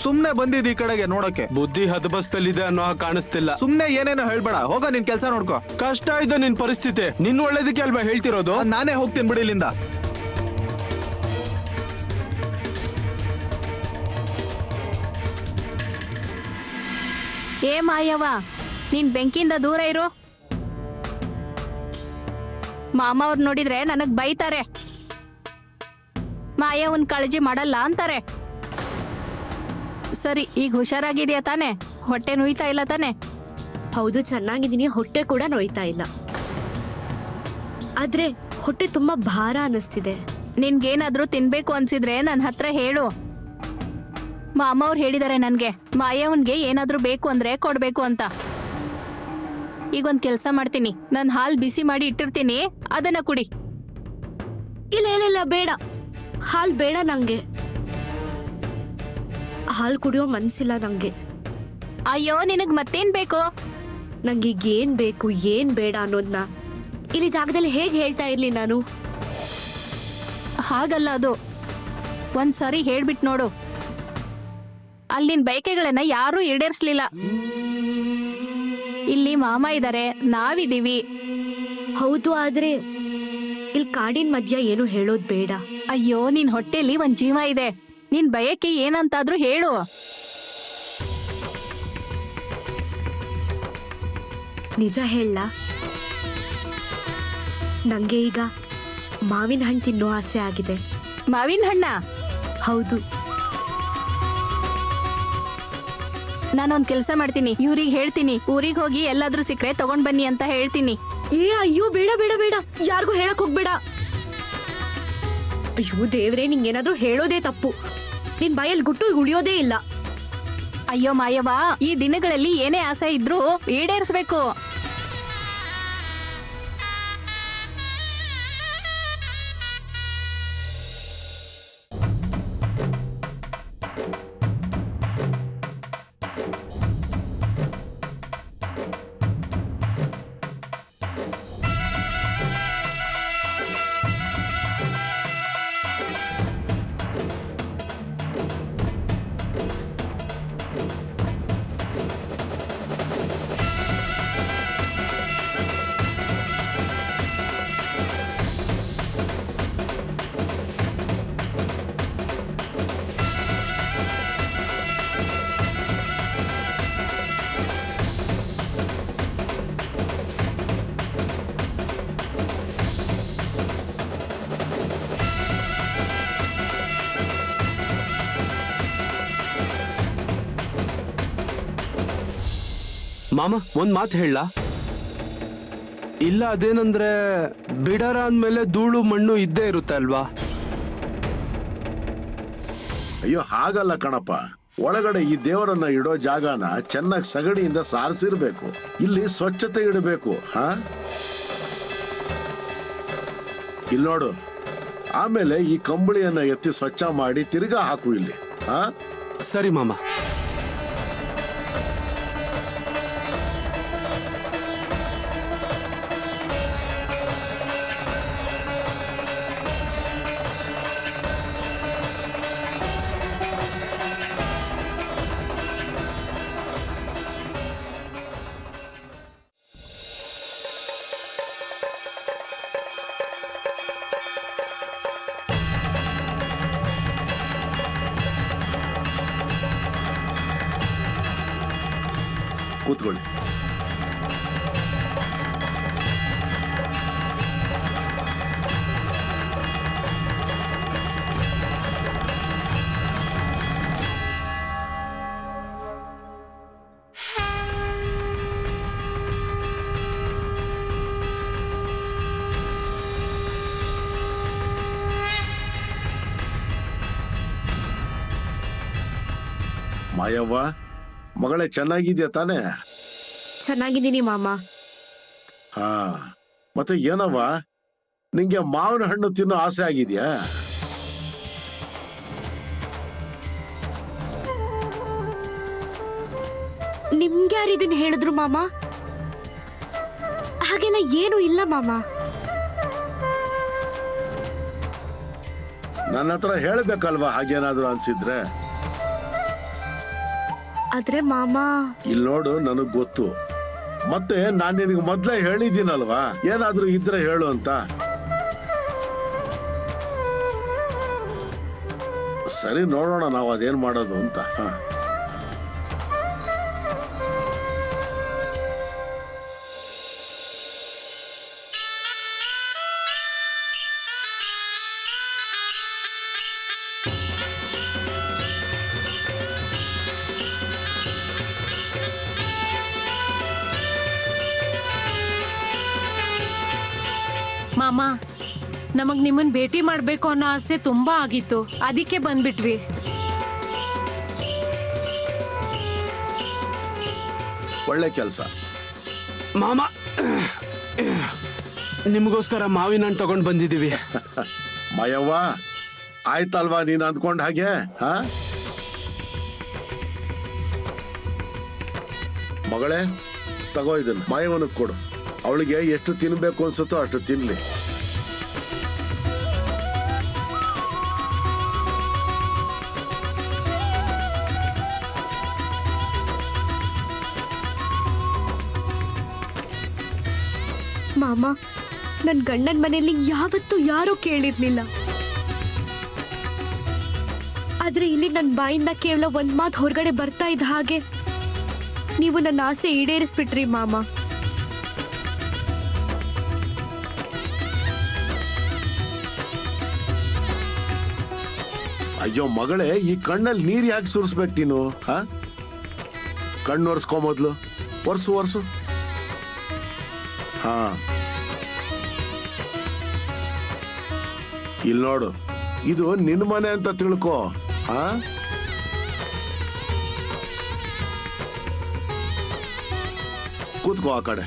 ಸುಮ್ನೆ ಬಂದಿದ್ದು ಈ ಕಡೆಗೆ ನೋಡಕ್ಕೆ. ಬುದ್ಧಿ ಹದಬಸ್ತಲ್ಲಿದೆ ಅನ್ನೋ ಹಾಗೆ ಕಾಣಿಸ್ತಿಲ್ಲ. ಸುಮ್ನೆ ಏನೇನೋ ಹೇಳ್ಬೇಡ, ಹೋಗೋ ನಿನ್ ಕೆಲ್ಸ ನೋಡ್ಕೋ. ಕಷ್ಟ ಇದೆ ನಿನ್ ಪರಿಸ್ಥಿತಿ. ನಿನ್ ಒಳ್ಳೇದಕ್ಕೆ ಅಲ್ವಾ ಹೇಳ್ತಿರೋದು? ನಾನೇ ಹೋಗ್ತೀನಿ ಬಿಡಿ ಇಲ್ಲಿಂದ. ಏ ಮಾಯವ್ವ, ನೀನ್ ಬೆಂಕಿಯಿಂದ ದೂರ ಇರು. ಮಾಮ ಅವ್ರು ನೋಡಿದ್ರೆ ನನಗ್ ಬೈತಾರೆ. ಮಾಯವ್ವನ್ ಕಾಳಜಿ ಮಾಡಲ್ಲ ಅಂತಾರೆ. ಸರಿ, ಈಗ ಹುಷಾರಾಗಿದ್ಯಾ ತಾನೆ? ಹೊಟ್ಟೆ ನುಯ್ತಾ ಇಲ್ಲ ತಾನೆ? ಹೌದು, ಚೆನ್ನಾಗಿದ್ದೀನಿ. ಹೊಟ್ಟೆ ಕೂಡ ನೋಯ್ತಾ ಇಲ್ಲ. ಆದ್ರೆ ಹೊಟ್ಟೆ ತುಂಬಾ ಭಾರ ಅನ್ನಿಸ್ತಿದೆ. ನಿನ್ಗೇನಾದ್ರೂ ತಿನ್ಬೇಕು ಅನ್ಸಿದ್ರೆ ನನ್ ಹತ್ರ ಹೇಳು. ಮಾಮ ಅವ್ರು ಹೇಳಿದಾರೆ ನನ್ಗೆ ಮಾಯವ್ವನ್ಗೆ ಏನಾದ್ರೂ ಬೇಕು ಅಂದ್ರೆ ಕೊಡ್ಬೇಕು ಅಂತ. ಈಗೊಂದ್ ಕೆಲ್ಸ ಮಾಡ್ತೀನಿ, ನಾನ್ ಹಾಲ್ ಬಿಸಿ ಮಾಡಿ ಇಟ್ಟಿರ್ತೀನಿ, ಅದನ್ನ ಕುಡಿ. ಇಲ್ಲ ಇಲ್ಲ ಇಲ್ಲ, ಬೇಡ. ಹಾಲ್ ಬೇಡ ನಂಗೆ. ಹಾಲ್ ಕುಡಿಯೋ ಮನ್ಸಿಲ್ಲ ನಂಗೆ. ಅಯ್ಯೋ, ನಿನಗ್ ಮತ್ತೇನ್ ಬೇಕು? ನಂಗೆ ಈಗ ಏನ್ ಬೇಕು ಏನ್ ಬೇಡ ಅನ್ನೋದ್ನ ಇಲ್ಲಿ ಜಾಗದಲ್ಲಿ ಹೇಗ್ ಹೇಳ್ತಾ ಇರ್ಲಿ ನಾನು? ಹಾಗಲ್ಲ ಅದು. ಒಂದ್ಸರಿ ಹೇಳ್ಬಿಟ್ ನೋಡು. ಅಲ್ಲಿನ ಬಯಕೆಗಳನ್ನ ಯಾರೂ ಈಡೇರಿಸ್ಲಿಲ್ಲ. ಇಲ್ಲಿ ಮಾಮ ಇದಾರೆ, ನಾವಿದೀವಿ. ಹೌದು, ಆದ್ರೆ ಇಲ್ಲಿ ಕಾಡಿನ ಮಧ್ಯ ಏನು ಹೇಳೋದ್ ಬೇಡ. ಅಯ್ಯೋ, ನಿನ್ ಹೊಟ್ಟೆಲಿ ಒಂದ್ ಜೀವ ಇದೆ. ನಿನ್ ಬಯಕೆ ಏನಂತಾದ್ರೂ ಹೇಳು. ನಿಜ ಹೇಳ, ನಂಗೆ ಈಗ ಮಾವಿನ ಹಣ್ಣು ತಿನ್ನೋ ಆಸೆ ಆಗಿದೆ. ಮಾವಿನ ಹಣ್ಣ? ಹೌದು. ನಾನೊಂದ್ ಕೆಲ್ಸ ಮಾಡ್ತೀನಿ, ಇವ್ರಿಗೆ ಹೇಳ್ತೀನಿ, ಊರಿಗೆ ಹೋಗಿ ಎಲ್ಲಾದ್ರೂ ಸಿಕ್ರೆ ತಗೊಂಡ್ ಬನ್ನಿ ಅಂತ ಹೇಳ್ತೀನಿ. ಏ ಅಯ್ಯೋ, ಬೇಡ ಬೇಡ ಬೇಡ, ಯಾರಿಗೂ ಹೇಳಕ್ ಹೋಗ್ಬೇಡ. ಅಯ್ಯೋ ದೇವ್ರೆ, ನಿಂಗೇನಾದ್ರೂ ಹೇಳೋದೇ ತಪ್ಪು. ನಿನ್ ಬಾಯಲ್ಲಿ ಗುಟ್ಟು ಉಳಿಯೋದೇ ಇಲ್ಲ. ಅಯ್ಯೋ ಮಾಯವ್ವ, ಈ ದಿನಗಳಲ್ಲಿ ಏನೇ ಆಸೆ ಇದ್ರೂ ಈಡೇರಿಸ್ಬೇಕು. ಮಾಮ ಒಂದ್ ಮಾತು ಹೇಳ. ಇಲ್ಲ ಅದೇನಂದ್ರೆ ಬಿಡಾರ ಅಂದ್ಮೇಲೆ ಧೂಳು ಮಣ್ಣು ಇದ್ದೇ ಇರುತ್ತೆ ಅಲ್ವಾ? ಅಯ್ಯೋ ಹಾಗಲ್ಲ ಕಣಪ್ಪ, ಒಳಗಡೆ ಈ ದೇವರನ್ನ ಇಡೋ ಜಾಗನ ಚೆನ್ನಾಗಿ ಸಗಣಿಯಿಂದ ಸಾರಿಸಿರ್ಬೇಕು. ಇಲ್ಲಿ ಸ್ವಚ್ಛತೆ ಇಡಬೇಕು. ಇಲ್ಲಿ ನೋಡು, ಆಮೇಲೆ ಈ ಕಂಬಳಿಯನ್ನ ಎತ್ತಿ ಸ್ವಚ್ಛ ಮಾಡಿ ತಿರ್ಗಾ ಹಾಕು ಇಲ್ಲಿ. ಸರಿ ಮಾಮ. ಕೂತ್ಕೊಳ್ಳಿ. ಮಾಯವ್ವ, ಮಗಳೇ ಚೆನ್ನಾಗಿದ್ಯಾ ತಾನೇ? ಚೆನ್ನಾಗಿದ್ದೀನಿ ಮಾಮ. ಹಾ, ಮತ್ತೆ ಏನವ್ವ, ನಿಂಗೆ ಮಾವಿನ ಹಣ್ಣು ತಿನ್ನೋ ಆಸೆ ಆಗಿದ್ಯಾ? ನಿಮ್ಗೆ ಯಾರು ಇದನ್ನ ಹೇಳಿದ್ರು ಮಾಮ? ಹಾಗೆಲ್ಲ ಏನು ಇಲ್ಲ ಮಾಮ. ನನ್ನ ಹತ್ರ ಹೇಳ್ಬೇಕಲ್ವಾ ಹಾಗೇನಾದ್ರು ಅನ್ಸಿದ್ರೆ? ಆದ್ರೆ ಮಾಮ, ಇಲ್ಲಿ ನೋಡು, ನನಗ್ ಗೊತ್ತು. ಮತ್ತೆ ನಾನ್ ನಿನಗೆ ಮೊದ್ಲೇ ಹೇಳಿದ್ದೀನಲ್ವಾ, ಏನಾದ್ರೂ ಇದ್ರೆ ಹೇಳು ಅಂತ. ಸರಿ, ನೋಡೋಣ ನಾವು ಅದೇನ್ ಮಾಡೋದು ಅಂತ. ಮಾಮ, ನಮಗ್ ನಿಮ್ಮನ್ ಭೇಟಿ ಮಾಡ್ಬೇಕು ಅನ್ನೋ ಆಸೆ ತುಂಬಾ ಆಗಿತ್ತು, ಅದಕ್ಕೆ ಬಂದ್ಬಿಟ್ವಿ. ಒಳ್ಳೆ ಕೆಲಸ ಮಾಮ. ನಿಮಗೋಸ್ಕರ ಮಾವಿನ ಹಣ್ಣು ತಗೊಂಡ್ ಬಂದಿದೀವಿ. ಮಾಯವ್ವ, ಆಯ್ತಲ್ವಾ ನೀನ್ ಅಂದ್ಕೊಂಡ್ ಹಾಗೆ? ಮಗಳೇ, ತಗೋ ಇದನ್ನ ಮಾಯವನಿಗೆ ಕೊಡು. ಅವಳಿಗೆ ಎಷ್ಟು ತಿನ್ಬೇಕು ಅನ್ಸುತ್ತೋ ಅಷ್ಟು ತಿನ್ಲಿ. ಮಾಮ, ನನ್ ಗಂಡನ ಮನೆಯಲ್ಲಿ ಯಾವತ್ತೂ ಯಾರೂ ಕೇಳಿರ್ಲಿಲ್ಲ. ಆದ್ರೆ ಇಲ್ಲಿ ನನ್ನ ಬಾಯಿಂದ ಕೇವಲ ಒಂದ್ ಮಾತು ಹೊರಗಡೆ ಬರ್ತಾ ಇದ್ದ ಹಾಗೆ ನೀವು ನನ್ನ ಆಸೆ ಈಡೇರಿಸ್ಬಿಟ್ರಿ ಮಾಮ. ಅಯ್ಯೋ ಮಗಳೇ, ಈ ಕಣ್ಣಲ್ಲಿ ನೀರ್ ಯಾಕೆ ಸುರಿಸ್ಬೇಕು ನೀನು? ಕಣ್ಣು ಒರೆಸ್ಕೊ ಮೊದ್ಲು. ಒರ್ಸು. ಹಾ, ಇಲ್ಲಿ ನೋಡು, ಇದು ನಿನ್ ಮನೆ ಅಂತ ತಿಳ್ಕೊ. ಕೂತ್ಕೋ ಆ ಕಡೆ.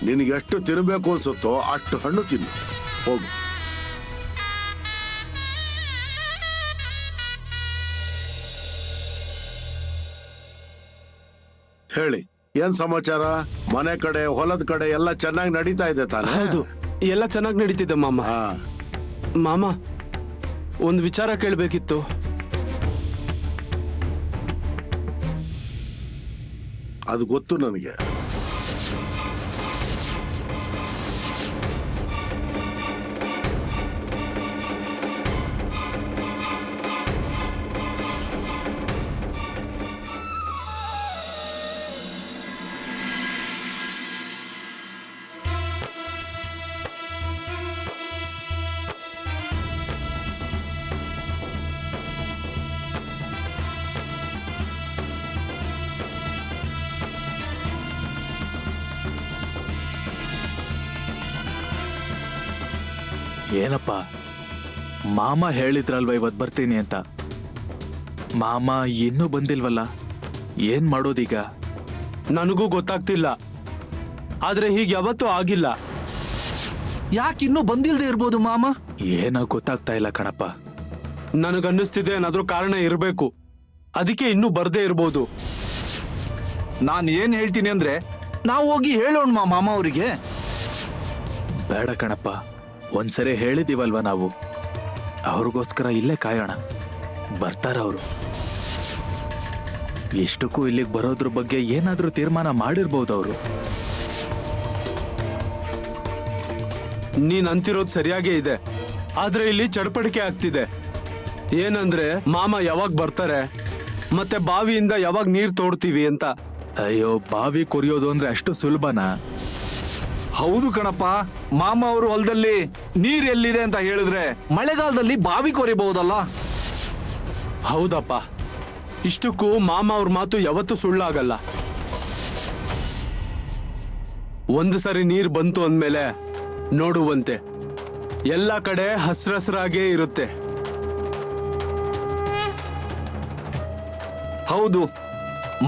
ನಿನಗೆ ಎಷ್ಟು ತಿನ್ಬೇಕು ಅನ್ಸುತ್ತೋ ಅಷ್ಟು ಹಣ್ಣು ತಿನ್ನು. ಹೋಗು. ಹೇಳಿ, ಏನ್ ಸಮಾಚಾರ? ಮನೆ ಕಡೆ ಹೊಲದ ಕಡೆ ಎಲ್ಲ ಚೆನ್ನಾಗಿ ನಡೀತಾ ಇದೆ ತಾನೆ? ಹೌದು, ಎಲ್ಲ ಚೆನ್ನಾಗಿ ನಡೀತಿದೆ ಮಾಮ. ಮಾಮ, ಒಂದು ವಿಚಾರ ಕೇಳಬೇಕಿತ್ತು. ಅದು ಗೊತ್ತು ನನಗೆ. ಏನಪ್ಪ ಮಾಮ ಹೇಳಿದ್ರಲ್ವ ಇವತ್ ಬರ್ತೀನಿ ಅಂತ. ಮಾಮ ಇನ್ನೂ ಬಂದಿಲ್ವಲ್ಲ, ಏನ್ ಮಾಡೋದೀಗ? ನನಗೂ ಗೊತ್ತಾಗ್ತಿಲ್ಲ, ಆದ್ರೆ ಹೀಗೆ ಯಾವತ್ತೂ ಆಗಿಲ್ಲ. ಯಾಕೆ ಇನ್ನೂ ಬಂದಿಲ್ದೇ ಇರ್ಬೋದು ಮಾಮ? ಏನೋ ಗೊತ್ತಾಗ್ತಾ ಇಲ್ಲ ಕಣಪ್ಪ. ನನಗನ್ನಿಸ್ತಿದೆ ಏನಾದ್ರೂ ಕಾರಣ ಇರಬೇಕು, ಅದಕ್ಕೆ ಇನ್ನೂ ಬರ್ದೇ ಇರ್ಬೋದು. ನಾನು ಏನ್ ಹೇಳ್ತೀನಿ ಅಂದ್ರೆ ನಾವು ಹೋಗಿ ಹೇಳೋಣ ಮಾಮ ಅವರಿಗೆ. ಬೇಡ ಕಣಪ್ಪ, ಒಂದ್ಸರಿ ಹೇಳಿದೀವಲ್ವ ನಾವು, ಅವ್ರಿಗೋಸ್ಕರ ಇಲ್ಲೇ ಕಾಯೋಣ. ಬರ್ತಾರ ಅವರು. ಎಷ್ಟಕ್ಕೂ ಇಲ್ಲಿಗೆ ಬರೋದ್ರ ಬಗ್ಗೆ ಏನಾದ್ರೂ ತೀರ್ಮಾನ ಮಾಡಿರ್ಬೋದು ಅವರು. ನೀನ್ ಅಂತಿರೋದು ಸರಿಯಾಗೇ ಇದೆ, ಆದ್ರೆ ಇಲ್ಲಿ ಚಡಪಡಿಕೆ ಆಗ್ತಿದೆ. ಏನಂದ್ರೆ ಮಾಮ ಯಾವಾಗ ಬರ್ತಾರೆ, ಮತ್ತೆ ಬಾವಿಯಿಂದ ಯಾವಾಗ ನೀರ್ ತೋಡ್ತೀವಿ ಅಂತ. ಅಯ್ಯೋ, ಬಾವಿ ಕೊರಿಯೋದು ಅಂದ್ರೆ ಅಷ್ಟು ಸುಲಭನಾ? ಹೌದು ಕಣಪ್ಪ, ಮಾಮ ಅವರು ಹೊಲದಲ್ಲಿ ನೀರ್ ಎಲ್ಲಿದೆ ಅಂತ ಹೇಳಿದ್ರೆ ಮಳೆಗಾಲದಲ್ಲಿ ಬಾವಿ ಕೊರಿಬಹುದಲ್ಲ. ಹೌದಪ್ಪ, ಇಷ್ಟಕ್ಕೂ ಮಾಮ ಅವ್ರ ಮಾತು ಯಾವತ್ತೂ ಸುಳ್ಳಾಗಲ್ಲ. ಒಂದು ಸರಿ ನೀರ್ ಬಂತು ಅಂದ್ಮೇಲೆ ನೋಡುವಂತೆ ಎಲ್ಲ ಕಡೆ ಹಸ್ರಸ್ರಾಗೇ ಇರುತ್ತೆ. ಹೌದು,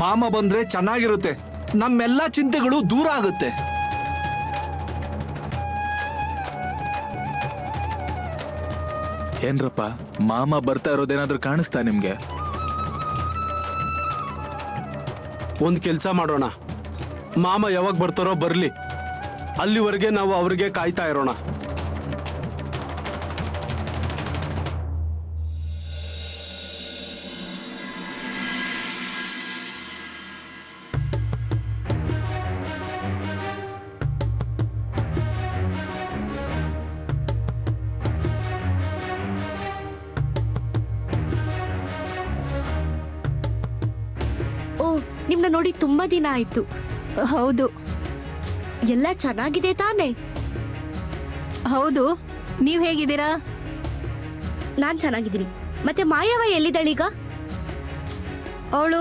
ಮಾಮ ಬಂದ್ರೆ ಚೆನ್ನಾಗಿರುತ್ತೆ, ನಮ್ಮೆಲ್ಲ ಚಿಂತೆಗಳು ದೂರ ಆಗುತ್ತೆ. ಏನ್ರಪ್ಪ, ಮಾಮ ಬರ್ತಾ ಇರೋದೇನಾದ್ರೂ ಕಾಣಿಸ್ತಾ ನಿಮ್ಗೆ? ಒಂದ್ ಕೆಲ್ಸ ಮಾಡೋಣ, ಮಾಮ ಯಾವಾಗ ಬರ್ತಾರೋ ಬರ್ಲಿ, ಅಲ್ಲಿವರೆಗೆ ನಾವು ಅವ್ರಿಗೆ ಕಾಯ್ತಾ ಇರೋಣ. ಓ, ನಿಮ್ನ ನೋಡಿ ತುಂಬಾ ದಿನ ಆಯ್ತು. ಹೌದು ಎಲ್ಲ ಚೆನ್ನಾಗಿದೆ ತಾನೇ? ಹೌದು, ನೀವ್ ಹೇಗಿದ್ದೀರಾ? ನಾನ್ ಚೆನ್ನಾಗಿದ್ದೀನಿ. ಮತ್ತೆ ಮಾಯವ ಎಲ್ಲಿದ್ದಾಳೀಗ? ಅವಳು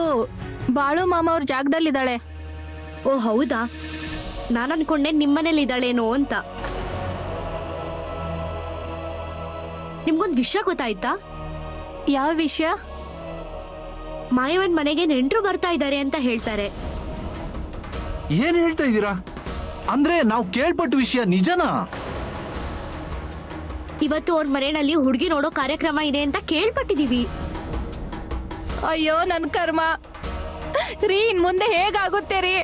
ಬಾಳು ಮಾಮ ಅವ್ರ ಜಾಗದಲ್ಲಿದ್ದಾಳೆ. ಓ ಹೌದಾ, ನಾನು ಅನ್ಕೊಂಡೆ ನಿಮ್ಮನೇಲಿ ಇದ್ದಾಳೇನೋ ಅಂತ. ನಿಮ್ಗೊಂದ್ ವಿಷಯ ಗೊತ್ತಾಯ್ತಾ? ಯಾವ ವಿಷಯ? ಮಾಯವನ್ ಮನೆಗೆ ನೆಂಟ್ರು ಬರ್ತಾ ಇದ್ದಾರೆ ಅಂತ ಹೇಳ್ತಾರೆ. ಏನ್ ಹೇಳ್ತಾ ಇದ್ದೀರಾ? ಅಂದ್ರೆ ನಾವು ಕೇಳ್ಪಟ್ಟ ವಿಷಯ ನಿಜನಾ? ಇವತ್ತು ಅವ್ರ ಮನೆಯಲ್ಲಿ ಹುಡುಗಿ ನೋಡೋ ಕಾರ್ಯಕ್ರಮ ಇದೆ ಅಂತ ಕೇಳ್ಪಟ್ಟಿದೀವಿ. ಅಯ್ಯೋ ನನ್ ಕರ್ಮ ರೀ, ಇನ್ ಮುಂದೆ ಹೇಗಾಗುತ್ತೆ ರೀ?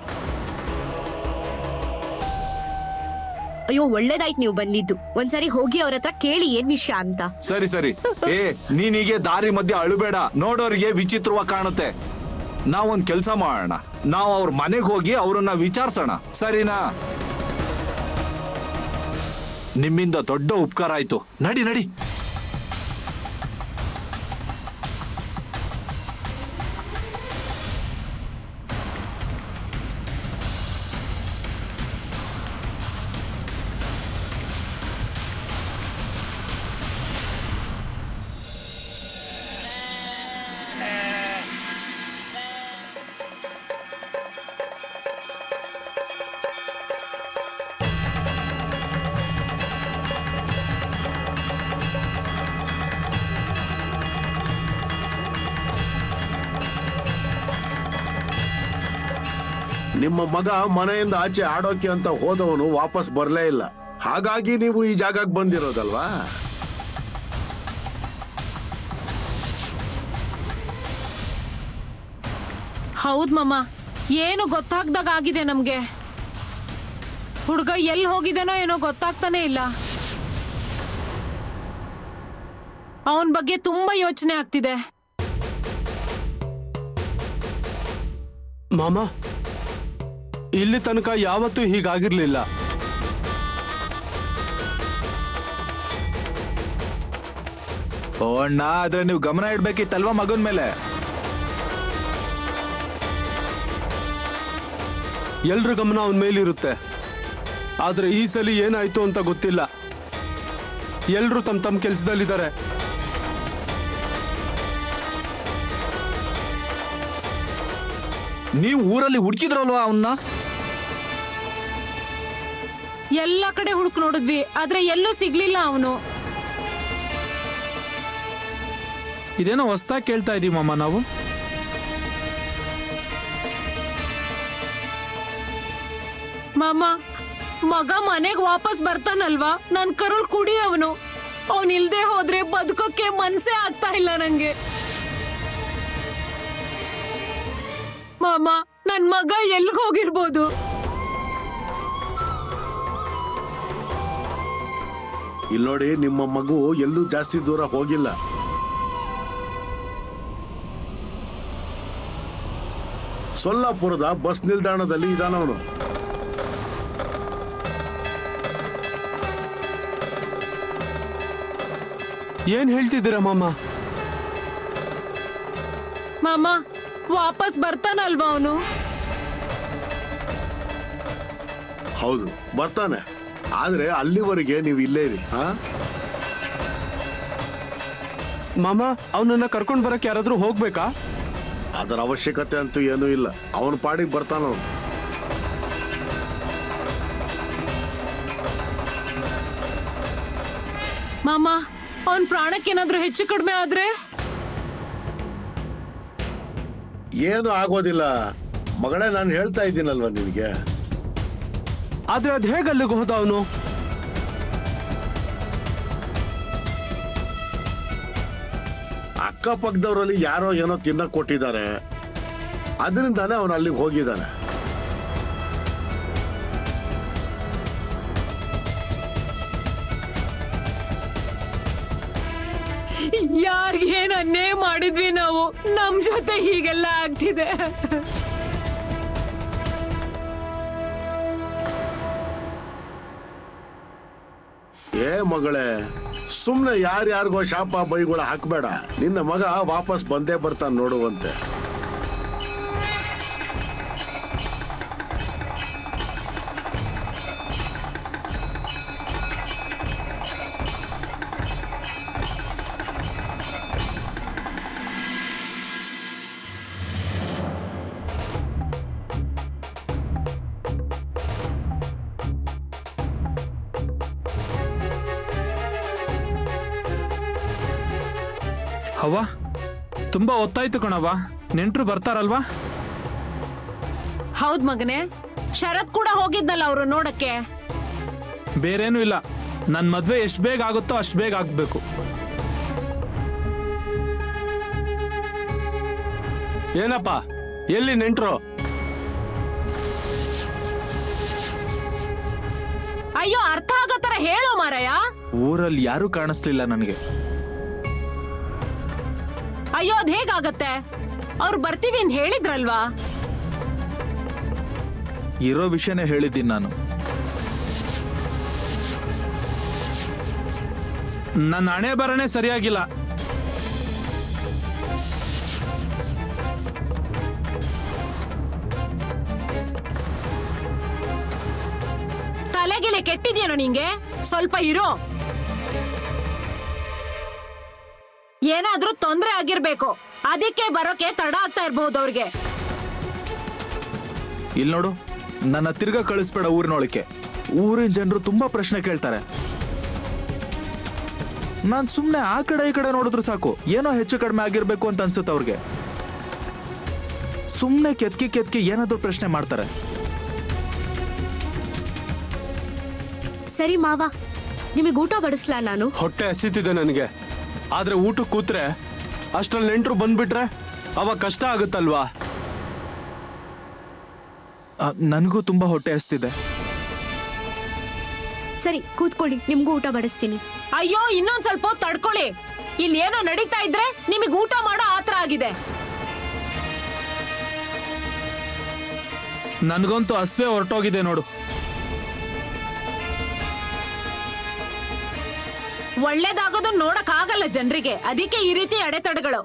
ಅಯ್ಯೋ, ಒಳ್ಳೇದಾಯ್ತು ನೀವು ಬಂದಿದ್ದು. ಒಂದ್ಸರಿ ಹೋಗಿ ಅವ್ರ ಹತ್ರ ಕೇಳಿ ಏನ್ ವಿಷಯ ಅಂತ. ಸರಿ ಸರಿ, ನೀನೀಗೆ ದಾರಿ ಮಧ್ಯೆ ಅಳುಬೇಡ, ನೋಡೋರಿಗೆ ವಿಚಿತ್ರವಾಗಿ ಕಾಣುತ್ತೆ. ನಾವೊಂದ್ ಕೆಲ್ಸ ಮಾಡೋಣ, ನಾವು ಅವ್ರ ಮನೆಗೆ ಹೋಗಿ ಅವ್ರನ್ನ ವಿಚಾರಿಸೋಣ, ಸರಿನಾ? ನಿಮ್ಮಿಂದ ದೊಡ್ಡ ಉಪಕಾರ ಆಯ್ತು, ನಡಿ ನಡಿ. ನಿಮ್ಮ ಮಗ ಮನೆಯಿಂದ ಆಚೆ ಆಡೋಕೆ ಅಂತ ಹೋದವನು ವಾಪಸ್ ಬರ್ಲೇ ಇಲ್ಲ. ಹಾಗಾಗಿ ನೀವು ಈ ಜಾಗಕ್ಕೆ ಬಂದಿರೋದಲ್ವಾ? ಹೌದ್ ಮಮ್ಮ, ಏನು ಗೊತ್ತಾಗ್ದಾಗ ಆಗಿದೆ ನಮ್ಗೆ. ಹುಡುಗ ಎಲ್ಲಿ ಹೋಗಿದ್ದೇನೋ ಏನೋ ಗೊತ್ತಾಗ್ತಾನೆ ಇಲ್ಲ. ಅವನ್ ಬಗ್ಗೆ ತುಂಬಾ ಯೋಚನೆ ಆಗ್ತಿದೆ. ಮಾಮ, ಇಲ್ಲಿ ತನಕ ಯಾವತ್ತೂ ಹೀಗಾಗಿರ್ಲಿಲ್ಲ. ಓ ಅಣ್ಣ, ಆದ್ರೆ ನೀವು ಗಮನ ಇಡ್ಬೇಕಿತ್ತಲ್ವಾ ಮಗನ್ ಮೇಲೆ? ಎಲ್ರ ಗಮನ ಅವನ ಮೇಲಿರುತ್ತೆ, ಆದ್ರೆ ಈ ಸಲ ಏನಾಯ್ತು ಅಂತ ಗೊತ್ತಿಲ್ಲ. ಎಲ್ರು ತಮ್ಮ ತಮ್ಮ ಕೆಲ್ಸದಲ್ಲಿದ್ದಾರೆ. ನೀವು ಊರಲ್ಲಿ ಹುಡುಕಿದ್ರಲ್ವಾ ಅವನ್ನ? ಎಲ್ಲ ಕಡೆ ಹುಡುಕ್ ನೋಡಿದ್ವಿ ಆದ್ರೆ ಎಲ್ಲೂ ಸಿಗ್ಲಿಲ್ಲ ಅವನು. ಇದೇನೋ ಹೊಸ್ದಾಗಿ ಕೇಳ್ತಾ ಇದೀವಿ ಮಾಮ ನಾವು. ಮಾಮ, ಮಗ ಮನೆಗ್ ವಾಪಸ್ ಬರ್ತಾನಲ್ವಾ, ನನ್ ಕರುಳ್ ಕುಡಿ ಅವನು. ಅವನ್ ಇಲ್ದೆ ಹೋದ್ರೆ ಬದುಕೋಕೆ ಮನ್ಸೇ ಆಗ್ತಾ ಇಲ್ಲ ನಂಗೆ. ಮಾಮ, ನನ್ ಮಗ ಎಲ್ಗ್ ಹೋಗಿರ್ಬೋದು? ಇಲ್ಲಿ ನೋಡಿ, ನಿಮ್ಮ ಮಗು ಎಲ್ಲೂ ಜಾಸ್ತಿ ದೂರ ಹೋಗಿಲ್ಲ. ಸೊಲ್ಲಾಪುರದ ಬಸ್ ನಿಲ್ದಾಣದಲ್ಲಿ ಇದಾನವನು. ಏನ್ ಹೇಳ್ತಿದ್ದೀರಾ ಮಾಮ? ಮಾಮ, ವಾಪಸ್ ಬರ್ತಾನಲ್ವಾ ಅವನು? ಹೌದು, ಬರ್ತಾನೆ. ಆದ್ರೆ ಅಲ್ಲಿವರೆಗೆ ನೀವು ಇಲ್ಲೇ ಇರಿ. ಮಾಮ, ಅವನನ್ನ ಕರ್ಕೊಂಡ್ ಬರಕ್ ಯಾರಾದ್ರೂ ಹೋಗ್ಬೇಕಾ? ಅದರ ಅವಶ್ಯಕತೆ ಅಂತೂ ಏನೂ ಇಲ್ಲ. ಅವನ ಪಾಡಿಗೆ ಬರ್ತಾನವನು. ಮಾಮ, ಅವನ್ ಪ್ರಾಣಕ್ಕೇನಾದ್ರೂ ಹೆಚ್ಚು ಕಡಿಮೆ ಆದ್ರೆ? ಏನು ಆಗೋದಿಲ್ಲ ಮಗಳೇ, ನಾನು ಹೇಳ್ತಾ ಇದ್ದೀನಲ್ವ ನಿನಗೆ. ಆದ್ರೆ ಅದ್ ಹೇಗೆ ಅಲ್ಲಿಗೆ ಹೋದ ಅವನು? ಅಕ್ಕಪಕ್ಕದವರಲ್ಲಿ ಯಾರೋ ಏನೋ ತಿನ್ನಕ್ ಕೊಟ್ಟಿದ್ದಾರೆ, ಅದರಿಂದಾನೇ ಅವನು ಅಲ್ಲಿಗೆ ಹೋಗಿದ್ದಾನೆ. ಯಾರಿಗೇನ್ ಅನ್ಯಾಯ ಮಾಡಿದ್ವಿ ನಾವು? ನಮ್ ಜೊತೆ ಹೀಗೆಲ್ಲ ಆಗ್ತಿದೆ. ಏ ಮಗಳೇ, ಸುಮ್ನೆ ಯಾರ್ಯಾರಿಗೋ ಶಾಪ ಬೈಗಳ ಹಾಕ್ಬೇಡ. ನಿನ್ನ ಮಗ ವಾಪಸ್ ಬಂದೇ ಬರ್ತಾನೆ ನೋಡುವಂತೆ. ಅವ್ವ, ತುಂಬಾ ಹೊತ್ತಾಯ್ತು ಕಣವ್ವ. ನೆಂಟ್ರು ಬರ್ತಾರಲ್ವಾ? ಹೌದ್ ಮಗನೇ, ಶರತ್ ಕೂಡ ಹೋಗಿದ್ನಲ್ಲ ಅವರು ನೋಡಕ್ಕೆ. ಬೇರೇನೂ ಇಲ್ಲ, ನನ್ ಮದ್ವೆ ಎಷ್ಟು ಬೇಗ ಆಗುತ್ತೋ ಅಷ್ಟು ಬೇಗ ಆಗ್ಬೇಕು. ಏನಪ್ಪ, ಎಲ್ಲಿ ನೆಂಟ್ರು? ಅಯ್ಯೋ, ಅರ್ಥ ಆಗೋ ತರ ಹೇಳೋ ಮಾರಾಯ. ಊರಲ್ಲಿ ಯಾರು ಕಾಣಿಸ್ಲಿಲ್ಲ ನನಗೆ. ಅಯ್ಯೋ, ಅದ್ ಹೇಗಾಗತ್ತೆ? ಅವ್ರು ಬರ್ತೀವಿ ಅಂತ ಹೇಳಿದ್ರಲ್ವಾ? ಇರೋ ವಿಷಯನೇ ಹೇಳಿದ್ದೀನಿ ನಾನು. ನನ್ನ ಹಣೆ ಬರನೇ ಸರಿಯಾಗಿಲ್ಲ. ತಲೆಗಿಲೆ ಕೆಟ್ಟಿದ್ಯೇನೋ ನಿಂಗೆ? ಸ್ವಲ್ಪ ಇರೋ. ಏನಾದ್ರೂ ತೊಂದ್ರೆ ಆಗಿರ್ಬೇಕು, ಅದಕ್ಕೆ ಬರೋಕೆ ತಡ ಆಗ್ತಾ ಇರ್ಬಹುದು ಅವ್ರಿಗೆ. ಇಲ್ಲಿ ನೋಡು, ನನ್ನ ತಿರ್ಗಾ ಕಳಿಸ್ಬೇಡ ಊರಿನೊಳಕ್ಕೆ. ಊರಿನ ಜನರು ತುಂಬಾ ಪ್ರಶ್ನೆ ಕೇಳ್ತಾರೆ. ನಾನ್ ಸುಮ್ನೆ ಆ ಕಡೆ ಈ ಕಡೆ ನೋಡಿದ್ರು ಸಾಕು, ಏನೋ ಹೆಚ್ಚು ಕಡಿಮೆ ಆಗಿರ್ಬೇಕು ಅಂತ ಅನ್ಸುತ್ತೆ ಅವ್ರಿಗೆ. ಸುಮ್ನೆ ಕೆತ್ಕಿ ಏನಾದ್ರೂ ಪ್ರಶ್ನೆ ಮಾಡ್ತಾರೆ. ಸರಿ ಮಾವ, ನಿಮಗೆ ಊಟ ಬಡಿಸ್ಲಾ ನಾನು? ಹೊಟ್ಟೆ ಹಸಿತಿದೆ ನನಗೆ. ಆದ್ರೆ ಊಟಕ್ಕೆ ಕೂತ್ರೆ ಅಷ್ಟ್ರಲ್ಲಿ ನೆಂಟ್ರು ಬಂದ್ಬಿಟ್ರೆ ಅವಾಗ ಕಷ್ಟ ಆಗುತ್ತಲ್ವಾ? ನನಗೂ ತುಂಬಾ ಹೊಟ್ಟೆ ಹಸ್ತಿದೆ. ಸರಿ ಕೂತ್ಕೊಳ್ಳಿ, ನಿಮ್ಗೂ ಊಟ ಬಡಿಸ್ತೀನಿ. ಅಯ್ಯೋ, ಇನ್ನೊಂದ್ ಸ್ವಲ್ಪ ಹೊತ್ತು ತಡ್ಕೊಳ್ಳಿ. ಇಲ್ಲಿ ಏನೋ ನಡೀತಾ ಇದ್ರೆ ನಿಮಗೆ ಊಟ ಮಾಡೋ ಆತರ ಆಗಿದೆ. ನನ್ಗಂತೂ ಹಸ್ವೆ ಹೊರಟೋಗಿದೆ ನೋಡು. ಒಳ್ಳೇದಾಗೋದು ನೋಡಕ್ ಆಗಲ್ಲ ಜನರಿಗೆ, ಅದಕ್ಕೆ ಈ ರೀತಿ ಅಡೆತಡೆಗಳು.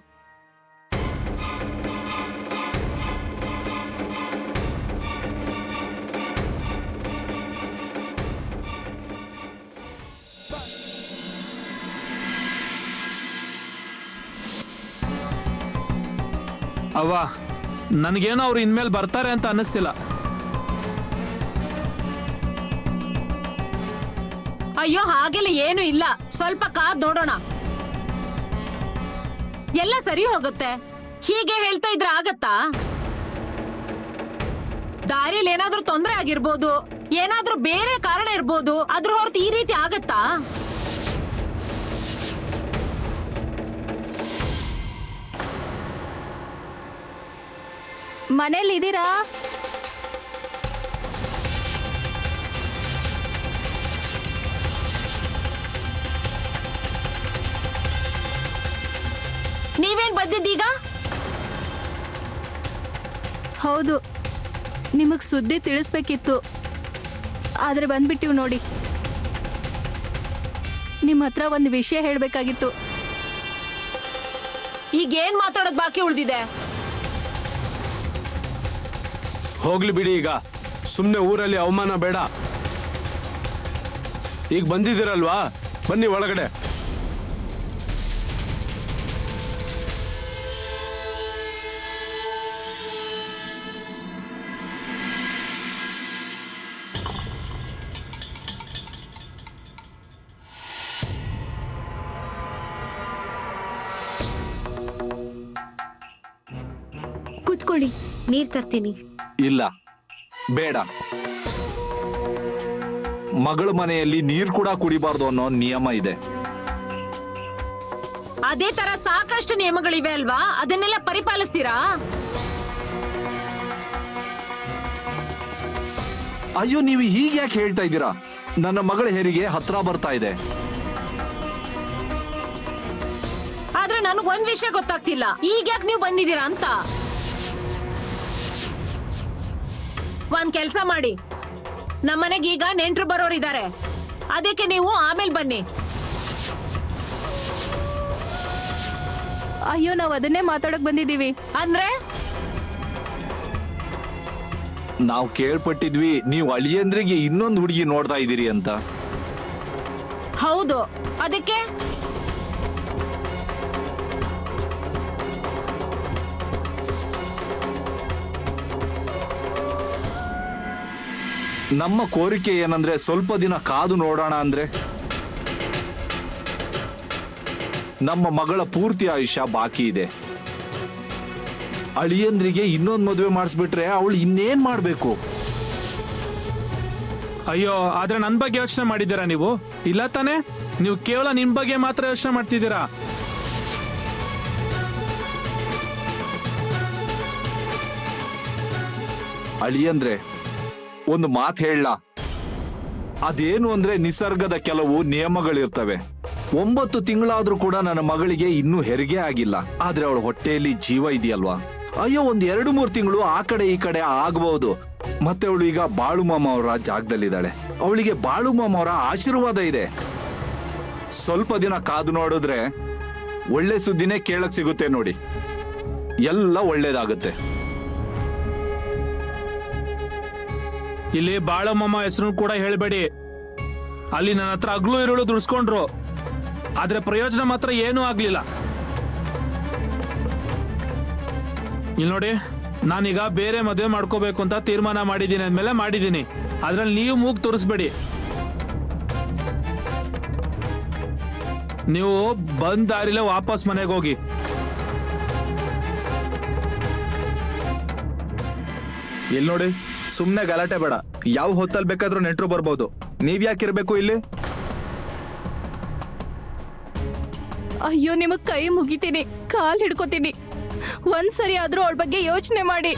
ಅವ್ವ, ನನಗೇನೋ ಅವ್ರು ಇನ್ಮೇಲೆ ಬರ್ತಾರೆ ಅಂತ ಅನ್ನಿಸ್ತಿಲ್ಲ. ಅಯ್ಯೋ ಹಾಗೆಲ್ಲ ಏನು ಇಲ್ಲ, ಸ್ವಲ್ಪ ಕಾದ್ ನೋಡೋಣ, ಎಲ್ಲ ಸರಿ ಹೋಗುತ್ತೆ. ಹೀಗೆ ಹೇಳ್ತಾ ಇದ್ರೆ ಆಗತ್ತಾ? ದಾರಿಯಲ್ಲಿ ಏನಾದ್ರೂ ತೊಂದರೆ ಆಗಿರ್ಬೋದು, ಏನಾದ್ರೂ ಬೇರೆ ಕಾರಣ ಇರ್ಬೋದು, ಅದ್ರ ಹೊರತು ಈ ರೀತಿ ಆಗತ್ತಾ? ಮನೇಲಿ ಇದೀರಾ? ನೀವೇನ್ ಬಂದಿದ್ದೀಗ? ಹೌದು, ನಿಮಗ್ ಸುದ್ದಿ ತಿಳಿಸ್ಬೇಕಿತ್ತು, ಆದ್ರೆ ಬಂದ್ಬಿಟ್ಟಿವ್ ನೋಡಿ. ನಿಮ್ಮ ಹತ್ರ ಒಂದು ವಿಷಯ ಹೇಳ್ಬೇಕಾಗಿತ್ತು. ಈಗೇನ್ ಮಾತಾಡೋದ್ ಬಾಕಿ ಉಳ್ದಿದೆ? ಹೋಗ್ಲಿ ಬಿಡಿ, ಈಗ ಸುಮ್ಮನೆ ಊರಲ್ಲಿ ಅವಮಾನ ಬೇಡ. ಈಗ ಬಂದಿದ್ದೀರಲ್ವಾ, ಬನ್ನಿ ಒಳಗಡೆ. ಕೂತ್ಕೊಳ್ಳಿ, ನೀರ್ ತರ್ತೀನಿ. ಇಲ್ಲ, ಬೇಡ. ಮಗಳ ಮನೆಯಲ್ಲಿ ನೀರ್ ಕೂಡ ಕುಡಿಬಾರ್ದು ಅನ್ನೋ ನಿಯಮ ಇದೆ. ಅದೇ ತರ ಸಾಕಷ್ಟು ನಿಯಮಗಳಿವೆ ಅಲ್ವಾ, ಅದನ್ನೆಲ್ಲ ಪರಿಪಾಲಿಸ್ತೀರಾ? ಅಯ್ಯೋ, ನೀವು ಹೀಗೆ ಯಾಕೆ ಹೇಳ್ತಾ ಇದ್ದೀರಾ? ನನ್ನ ಮಗಳ ಹೆರಿಗೆ ಹತ್ರ ಬರ್ತಾ ಇದೆ. ಆದ್ರೆ ನನಗೊಂದ್ ವಿಷಯ ಗೊತ್ತಾಗ್ತಿಲ್ಲ, ಈಗ ಯಾಕೆ ನೀವು ಬಂದಿದ್ದೀರಾ ಅಂತ. ಒಂದ್ ಕೆಲ್ಸ ಮಾಡಿ, ನಮ್ಮನೆಗೆ ಈಗ ನೆಂಟ್ರು ಬರೋರಿದ್ದಾರೆ, ಅದಕ್ಕೆ ನೀವು ಆಮೇಲೆ ಬನ್ನಿ. ಅಯ್ಯೋ, ನಾವ್ ಅದನ್ನೇ ಮಾತಾಡಕ್ ಬಂದಿದೀವಿ. ಅಂದ್ರೆ ನಾವು ಕೇಳ್ಪಟ್ಟಿದ್ವಿ ನೀವು ಅಳಿಯಂದ್ರಿಗೆ ಇನ್ನೊಂದು ಹುಡುಗಿ ನೋಡ್ತಾ ಇದ್ದೀರಿ ಅಂತ. ಹೌದು, ಅದಕ್ಕೆ ನಮ್ಮ ಕೋರಿಕೆ ಏನಂದ್ರೆ ಸ್ವಲ್ಪ ದಿನ ಕಾದು ನೋಡೋಣ. ಅಂದ್ರೆ ನಮ್ಮ ಮಗಳ ಪೂರ್ತಿ ಆಯುಷ್ಯ ಬಾಕಿ ಇದೆ. ಅಳಿಯಂದ್ರಿಗೆ ಇನ್ನೊಂದು ಮದುವೆ ಮಾಡಿಸ್ಬಿಟ್ರೆ ಅವಳು ಇನ್ನೇನ್ ಮಾಡ್ಬೇಕು? ಅಯ್ಯೋ, ಆದ್ರೆ ನನ್ ಬಗ್ಗೆ ಯೋಚನೆ ಮಾಡಿದ್ದೀರಾ ನೀವು? ಇಲ್ಲ ತಾನೇ? ನೀವು ಕೇವಲ ನಿಮ್ ಬಗ್ಗೆ ಮಾತ್ರ ಯೋಚನೆ ಮಾಡ್ತಿದ್ದೀರಾ. ಅಳಿಯಂದ್ರೆ ಒಂದು ಮಾತು ಹೇಳ, ಅದೇನು ಅಂದ್ರೆ ನಿಸರ್ಗದ ಕೆಲವು ನಿಯಮಗಳಿರ್ತವೆ. 9 ತಿಂಗಳಾದ್ರೂ ಕೂಡ ನನ್ನ ಮಗಳಿಗೆ ಇನ್ನೂ ಹೆರಿಗೆ ಆಗಿಲ್ಲ, ಆದ್ರೆ ಅವಳ ಹೊಟ್ಟೆಯಲ್ಲಿ ಜೀವ ಇದೆಯಲ್ವಾ? ಅಯ್ಯೋ, ಒಂದ್ 2-3 ತಿಂಗಳು ಆ ಕಡೆ ಈ ಕಡೆ ಆಗಬಹುದು. ಮತ್ತೆ ಅವಳು ಈಗ ಬಾಳು ಮಾಮ ಅವರ ಜಾಗದಲ್ಲಿದ್ದಾಳೆ. ಅವಳಿಗೆ ಬಾಳು ಮಾಮ ಅವರ ಆಶೀರ್ವಾದ ಇದೆ. ಸ್ವಲ್ಪ ದಿನ ಕಾದು ನೋಡಿದ್ರೆ ಒಳ್ಳೆ ಸುದ್ದಿನೇ ಕೇಳಕ್ ಸಿಗುತ್ತೆ ನೋಡಿ. ಎಲ್ಲ ಒಳ್ಳೇದಾಗುತ್ತೆ. ಇಲ್ಲಿ ಬಾಳಮ್ಮಮ್ಮ ಹೆಸರು ಕೂಡ ಹೇಳ್ಬೇಡಿ. ಅಲ್ಲಿ ನನ್ನ ಹತ್ರ ಹಗ್ಲು ಇರುಳು ದುಡ್ಸ್ಕೊಂಡ್ರು, ಆದ್ರೆ ಪ್ರಯೋಜನ ಮಾತ್ರ ಏನೂ ಆಗ್ಲಿಲ್ಲ. ಇಲ್ಲಿ ನೋಡಿ, ನಾನೀಗ ಬೇರೆ ಮದುವೆ ಮಾಡ್ಕೋಬೇಕು ಅಂತ ತೀರ್ಮಾನ ಮಾಡಿದ್ದೀನಿ ಅಂದ್ಮೇಲೆ ಮಾಡಿದ್ದೀನಿ. ಅದ್ರಲ್ಲಿ ನೀವು ಮೂಗ್ ತೋರಿಸ್ಬೇಡಿ. ನೀವು ಬಂದ್ ದಾರಿಲೇ ವಾಪಸ್ ಮನೆಗೆ ಹೋಗಿ. ಇಲ್ಲಿ ನೋಡಿ, ಸುಮ್ನೆ ಗಲಾಟೆ ಬೇಡ. ಯಾವ ಹೊತ್ತಲ್ಲಿ ಬೇಕಾದ್ರೂ ನೆಂಟ್ರು ಬರ್ಬೋದು. ನೀವ್ ಯಾಕಿರ್ಬೇಕು ಇಲ್ಲಿ? ಅಯ್ಯೋ, ನಿಮಗ್ ಕೈ ಮುಗಿತೀನಿ, ಕಾಲ್ ಹಿಡ್ಕೋತೀನಿ. ಒಂದ್ಸರಿ ಆದ್ರೂ ಅವಳ ಬಗ್ಗೆ ಯೋಚನೆ ಮಾಡಿ.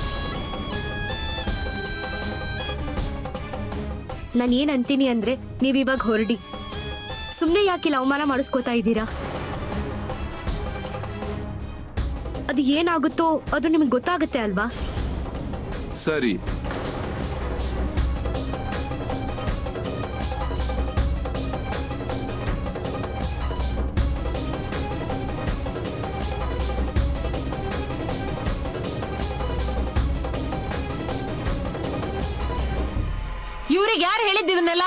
ನಾನು ಏನ್ ಅಂತೀನಿ ಅಂದ್ರೆ, ನೀವಿವಾಗ ಹೊರಡಿ. ಸುಮ್ನೆ ಯಾಕಿಲ್ಲ ಅವಮಾನ ಮಾಡಿಸ್ಕೋತಾ ಇದ್ದೀರಾ? ಅದು ಏನಾಗುತ್ತೋ ಅದು ನಿಮ್ಗೆ ಗೊತ್ತಾಗುತ್ತೆ ಅಲ್ವಾ? ಸರಿ, ಇವ್ರಿಗೆ ಯಾರು ಹೇಳಿದ್ದಿದನ್ನೆಲ್ಲ?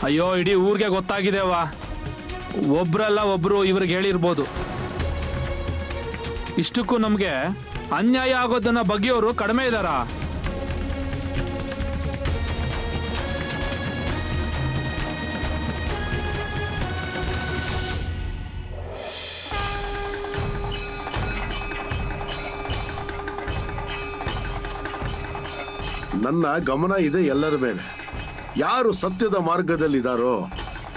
ಅಯ್ಯೋ, ಇಡೀ ಊರಿಗೆ ಗೊತ್ತಾಗಿದೆವ. ಒಬ್ರಲ್ಲ ಒಬ್ರು ಇವ್ರಿಗೆ ಹೇಳಿರ್ಬೋದು. ಇಷ್ಟಕ್ಕೂ ನಮ್ಗೆ ಅನ್ಯಾಯ ಆಗೋದನ್ನ ಬಗೆಯೋರು ಕಡಿಮೆ ಇದಾರ? ನನ್ನ ಗಮನ ಇದೆ ಎಲ್ಲರ ಮೇಲೆ. ಯಾರು ಸತ್ಯದ ಮಾರ್ಗದಲ್ಲಿದ್ದಾರೋ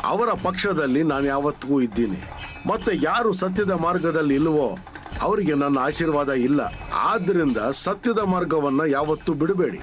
ಅವರ ಪಕ್ಷದಲ್ಲಿ ನಾನು ಯಾವತ್ತಿಗೂ ಇದ್ದೀನಿ. ಮತ್ತೆ ಯಾರು ಸತ್ಯದ ಮಾರ್ಗದಲ್ಲಿ ಇಲ್ಲವೋ ಅವರಿಗೆ ನನ್ನ ಆಶೀರ್ವಾದ ಇಲ್ಲ. ಆದ್ರಿಂದ ಸತ್ಯದ ಮಾರ್ಗವನ್ನ ಯಾವತ್ತೂ ಬಿಡಬೇಡಿ.